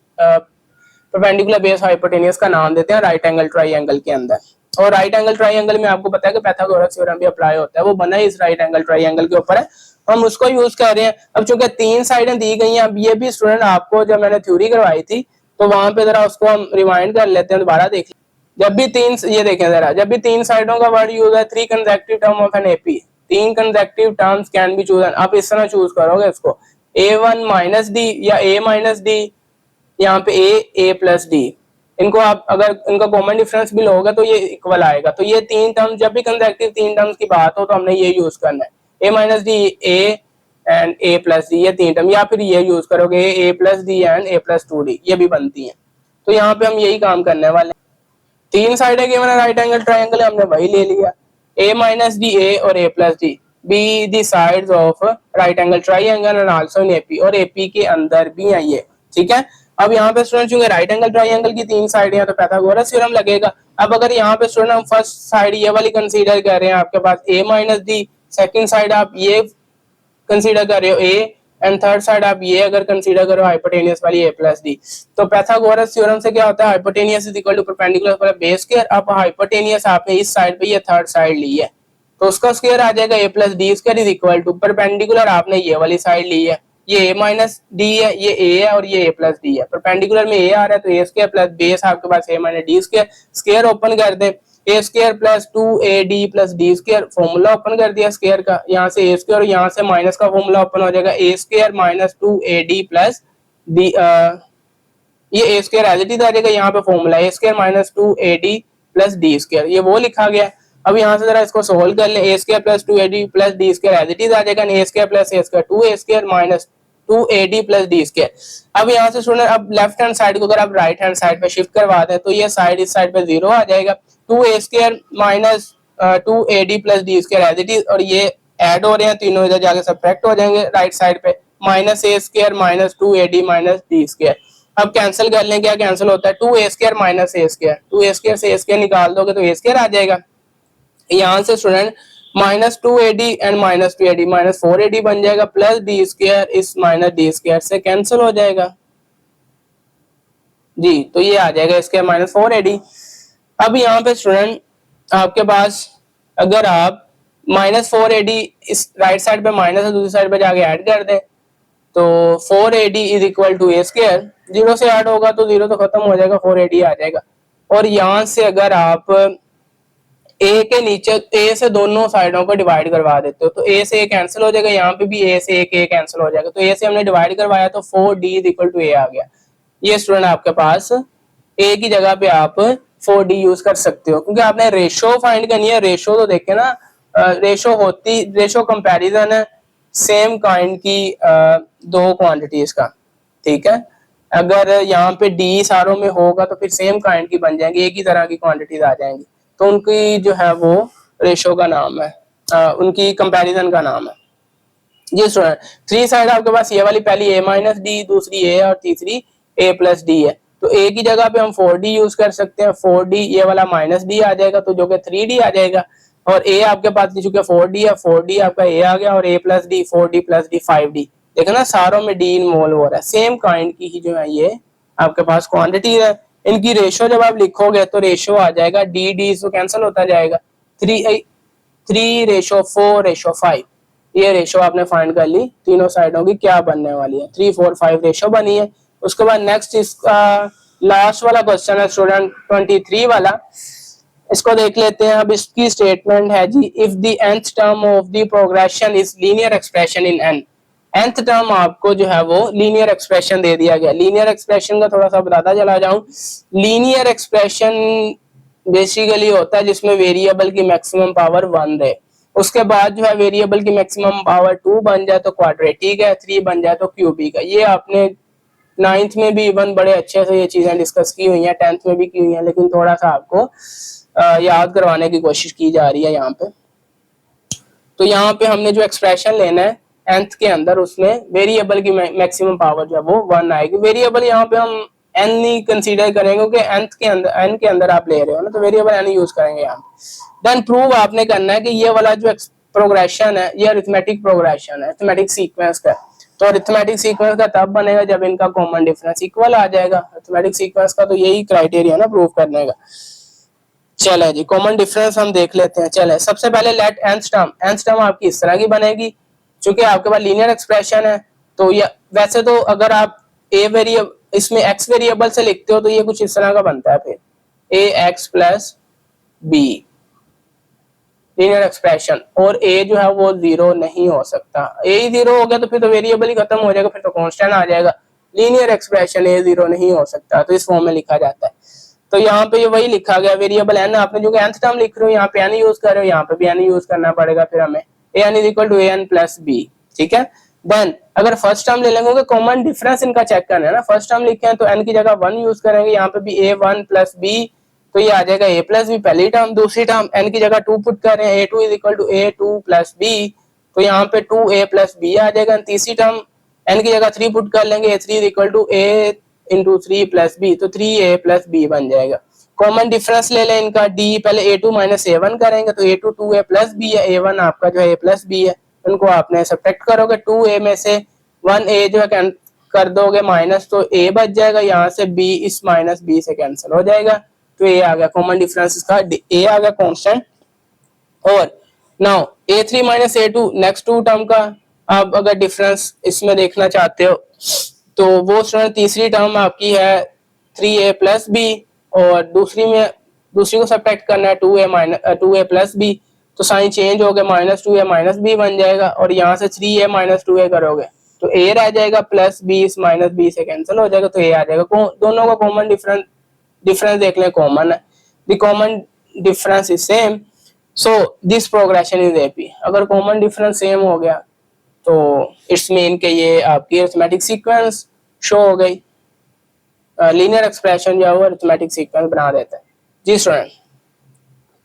परपेंडिकुलर बेस हाइपोटेनियस का नाम देते हैं राइट एंगल ट्राइंगल के अंदर। और राइट एंगल ट्राइंगल में आपको पता है कि पाइथागोरस थ्योरम भी अप्लाई होता है, वो बना ही इस राइट एंगल ट्राइंगल के ऊपर है, हम उसको यूज कर रहे हैं। अब चूंकि 3 साइडें दी गई हैं, अब ये भी स्टूडेंट आपको जब मैंने थ्योरी करवाई थी तो वहां पे जरा उसको हम रिवाइंड कर लेते हैं, दोबारा देख, जब भी 3, ये देखें जरा, जब भी 3 साइडों का वर्ड यूज है, 3 consecutive term of an AP, 3 consecutive terms can be chosen, आप इस तरह चूज करोगे इसको, A1 - D या A - D, यहाँ पे A + D, इनको आप अगर इनका कॉमन डिफरेंस भी लोगे तो ये इक्वल आएगा। तो ये 3 टर्म्स, जब भी कंसेक्यूटिव 3 टर्म्स की बात हो तो हमने ये यूज करना है, A - D, A and A + D, ये 3 टर्म, या फिर ये यूज करोगे A + D and A + 2D, ये भी बनती हैं। तो यहाँ पे हम यही काम करने वाले हैं, 3 साइडें गिवन है, राइट एंगल ट्राइंगल है, हमने वही ले लिया, A - D A और A + D be the sides of right angle triangle and also in AP, और AP के अंदर भी है ये। ठीक है, अब यहाँ पे स्टूडेंट चूंकि राइट एंगल ट्राइंगल की 3 साइड है तो पाइथागोरस थ्योरम लगेगा। अब अगर यहाँ पे स्टूडेंट हम फर्स्ट साइड ये वाली कंसीडर कर रहे हैं, आपके पास A - D, सेकंड साइड आप ये कंसीडर कर रहे हो A एंड थर्ड साइड आप ये अगर कंसीडर करो हाइपोटेनियस वाली ए प्लस डी, तो पाइथागोरस थ्योरम से क्या होता है, hypotenuse is equal to perpendicular पर बेस स्क्वायर। अब हाइपोटेनियस आपने इस साइड पे ये थर्ड साइड ली है तो उसका स्क्वायर आ जाएगा a plus D square is equal to perpendicular आपने ये वाली साइड ली है, ये ए माइनस डी है, ये ए है और ये ए प्लस डी है। परपेंडिकुलर में ए आ रहा है तो ए स्क्वायर प्लस बेस आपके पास a minus d square, square open कर दे, a square plus 2ad plus D square, formula open कर दिया स्क्वायर का, यहाँ से ए स्क्वायर और यहाँ से माइनस का फॉर्मूला ओपन हो जाएगा, a square minus 2ad plus d, ये a square as it is आ जाएगा, यहाँ पे formula a square minus 2ad plus D square, ये वो लिखा गया। अब यहाँ से जरा इसको सोल्व कर ले, a square plus 2ad plus D square as it is आ जाएगा, a square plus a square 2a square minus 2ad plus D square. अब यहाँ से स्टूडेंट अब लेफ्ट हैंड साइड को अगर आप राइट हैंड साइड पे शिफ्ट करवा दें तो ये साइड इस साइड पे 0 आ जाएगा, 2a square minus 2ad plus D square as it is, और ये ऐड हो रहे हैं तीनों इधर जाके सब्ट्रैक्ट हो जाएंगे राइट साइड पे, minus a square minus 2ad minus d square. अब कैंसिल कर लें, क्या कैंसिल होता है, 2a square minus a square, 2a square से ए स्क्वायर निकाल दोगे तो ए स्क्वायर आ जाएगा। यहाँ से student minus 2ad and minus 2ad minus 4ad बन जाएगा, प्लस डी स्क्वायर इस माइनस डी स्क्वायर से कैंसिल हो जाएगा जी, तो ये आ जाएगा इसके माइनस 4ad। अब यहाँ पे स्टूडेंट आपके पास अगर आप माइनस 4ad इस राइट साइड पे माइनस है दूसरी साइड पे जाके ऐड कर दें तो 4ad is equal to A square, 0 से ऐड होगा तो 0 तो खत्म हो जाएगा, 4ad आ जाएगा। और यहाँ से अगर आप ए के नीचे ए से दोनों साइडों को डिवाइड करवा देते हो तो ए से ए कैंसिल हो जाएगा, यहाँ पे भी ए से ए कैंसिल हो जाएगा, तो ए से हमने डिवाइड करवाया तो 4d इज इक्वल टू ए आ गया। ये स्टूडेंट आपके पास ए की जगह पे आप 4d यूज कर सकते हो, क्योंकि आपने रेशो फाइंड करनी है। रेशो तो देखे ना, रेशो कंपैरिजन है सेम काइंड की दो क्वांटिटीज का, ठीक है। अगर यहाँ पे डी सारों में होगा तो फिर सेम काइंड की बन जाएंगी, एक ही तरह की क्वांटिटीज आ जाएंगी, तो उनकी जो है वो रेशो का नाम है, उनकी कंपैरिजन का नाम है। ये स्टूडेंट थ्री साइड आपके पास ये वाली पहली a माइनस डी, दूसरी a और तीसरी a प्लस डी है, तो a की जगह पे हम 4d यूज कर सकते हैं, 4d ये वाला माइनस d आ जाएगा तो जो कि 3d आ जाएगा, और a आपके पास चूंकि 4d है, 4d आपका a आ गया और a plus D 4d plus D 5d। देखो ना सारों में d इन्वॉल्व हो रहा है, सेम काइंड की ही जो है ये आपके पास क्वांटिटी है। इनकी रेशो जब आप लिखोगे तो रेशो आ जाएगा डी तो कैंसिल होता जाएगा, 3:4:5, ये रेशो आपने फाइंड कर ली, तीनों साइडों की क्या बनने वाली है, 3:4:5 रेशो बनी है। उसके बाद नेक्स्ट इसका लास्ट वाला क्वेश्चन है स्टूडेंट 23 वाला, इसको देख लेते हैं। अब इसकी स्टेटमेंट है जी, if the nth term of the progression is linear expression in n, nth term आपको जो है वो लीनियर एक्सप्रेशन दे दिया गया। लीनियर एक्सप्रेशन का थोड़ा सा बताता चला जाऊं, लीनियर एक्सप्रेशन बेसिकली होता है जिसमें वेरिएबल की मैक्सिमम पावर 1 दे, उसके बाद जो है वेरिएबल की मैक्सिमम पावर 2 बन जाए तो क्वाड्रेटिक है, 3 बन जाए तो क्यूबिक है। ये आपने 9th में भी इवन बड़े अच्छे से ये चीजें डिस्कस की हुई हैं, 10th में भी की हुई हैं, लेकिन थोड़ा सा आपको याद करवाने की कोशिश की जा रही है यहाँ पे। तो यहाँ पे हमने जो एक्सप्रेशन लेना है nth के अंदर, उसमें वेरिएबल की मैक्सिमम पावर जो है वो 1 आएगी। वेरिएबल यहाँ पे हम n नहीं कंसीडर करेंगे क्योंकि nth के अंदर n के अंदर आप ले रहे हो ना, तो वेरिएबल n यूज करेंगे यहाँ पे। देन प्रूव आपने करना है कि ये वाला जो प्रोग्रेशन है ये अरिथमेटिक प्रोग्रेशन है, अरिथमेटिक सीक्वेंस का। तो अरिथमेटिक सीक्वेंस का तब बनेगा जब इनका कॉमन डिफरेंस इक्वल आ जाएगा। अरिथमेटिक सीक्वेंस का तो यही क्राइटेरिया ना प्रूव करने का। चले जी, कॉमन डिफरेंस हम देख लेते हैं। चले सबसे पहले लेट nth टर्म आपकी इस तरह की बनेगी, चूंकि आपके पास लीनियर एक्सप्रेशन है तो ये वैसे तो अगर आप a वेरिएबल इसमें x वेरिएबल से लिखते हो तो ये कुछ इस तरह का बनता है, फिर ax plus be linear expression, और a जो है वो 0 नहीं हो सकता। a ही 0 हो गया तो फिर तो वेरिएबल ही खत्म हो जाएगा, फिर तो कांस्टेंट आ जाएगा। लीनियर एक्सप्रेशन a 0 नहीं हो सकता, तो इस फॉर्म में लिखा जाता है। तो यहाँ पे ये वही लिखा गया, वेरिएबल n आपने जो nth टर्म लिख रहे हो यहाँ पे n यूज कर रहे हो, यहाँ पे भी n यूज करना पड़ेगा फिर हमें, an is equal to an plus B, ठीक है। देन अगर फर्स्ट टर्म ले लेंगे, कॉमन डिफरेंस इनका चेक करना है ना, फर्स्ट टर्म लिखे हैं तो n की जगह 1 यूज करेंगे, यहाँ पे भी a1 प्लस b, तो ये आ जाएगा a प्लस बी पहली टर्म। दूसरी टर्म n की जगह 2 पुट कर रहे हैं, a2 is equal to a2 plus b, तो यहाँ पे 2a प्लस b आ जाएगा। तीसरी टर्म n की जगह 3 पुट कर लेंगे, a3 is equal to a into 3 plus b, तो 3a प्लस b बन जाएगा। कॉमन डिफरेंस ले लें इनका d, पहले a2 माइनस a1 करेंगे तो a2 2a प्लस b है, a1 आपका जो है a प्लस b है, उनको आपने सब्ट्रैक्ट करोगे, 2a में से 1a जो है कर दोगे माइनस तो a बच जाएगा, यहाँ से b इस माइनस b से कैंसिल हो जाएगा, तो a आ गया कॉमन डिफरेंस इसका, a आ गया कांस्टेंट। और now a3 minus a2 next two term का आप अगर डिफरेंस इसमें देखना चाहते हो तो वो स्टूडेंट तीसरी टर्म आपकी है 3a प्लस बी, और दूसरी को सब्ट्रैक्ट करना है 2a प्लस बी, तो साइन चेंज हो गया, माइनस 2a माइनस बी बन जाएगा, और यहाँ से 3a माइनस 2a करोगे तो a रह जाएगा प्लस बी इस माइनस बी से कैंसिल हो जाएगा, तो a आ जाएगा। दोनों का कॉमन डिफरेंस देख लें, कॉमन है, the common difference is same, so this progression is AP. अगर कॉमन डिफरेंस सेम हो गया तो इट्स मीन कि ये आपकी अरिथमेटिक सीक्वेंस शो हो गई, लीनियर एक्सप्रेशन जो है वो अरिथमेटिक सीक्वेंस बना देता है। जी स्टूडेंट,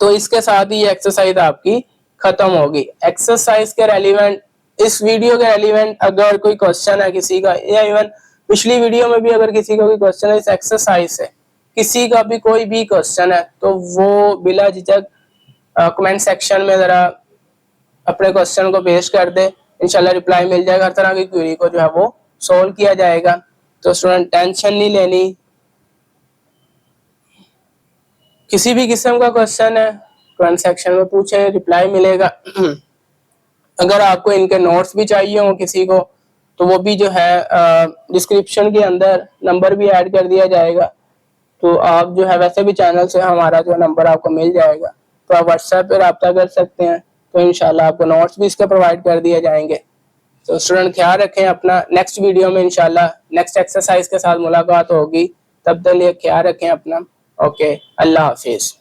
तो इसके साथ ही ये एक्सरसाइज आपकी खत्म होगी। एक्सरसाइज के रेलिवेंट, इस वीडियो के रेलिवेंट अगर कोई क्वेश्चन है किसी का, या इवन पिछली वीडियो में भी अगर किसी का कोई क्वेश्चन है इस एक्सरसाइज से, किसी का भी कोई भी क्वेश्चन है तो वो बिला झिझक कमेंट सेक्शन में जरा अपने क्वेश्चन को पेश कर दे, इंशाल्लाह रिप्लाई मिल जाएगा, हर तरह की क्वेरी को जो है वो सोल्व किया जाएगा। तो स्टूडेंट टेंशन नहीं लेनी, किसी भी किस्म का क्वेश्चन है कमेंट सेक्शन में पूछे, रिप्लाई मिलेगा। अगर आपको इनके नोट्स भी चाहिए हो किसी को तो वो भी जो है डिस्क्रिप्शन के अंदर नंबर भी ऐड कर दिया जाएगा, तो आप जो है वैसे भी चैनल से हमारा जो नंबर आपको मिल जाएगा, तो आप व्हाट्सएप पे रब्ता कर सकते हैं, तो इंशाल्लाह आपको नोट्स भी इसके प्रोवाइड कर दिए जाएंगे। तो स्टूडेंट ख्याल रखें अपना, नेक्स्ट वीडियो में इंशाल्लाह नेक्स्ट एक्सरसाइज के साथ मुलाकात होगी, तब तक लिए ख्याल रखें अपना। ओके, अल्लाह हाफिज।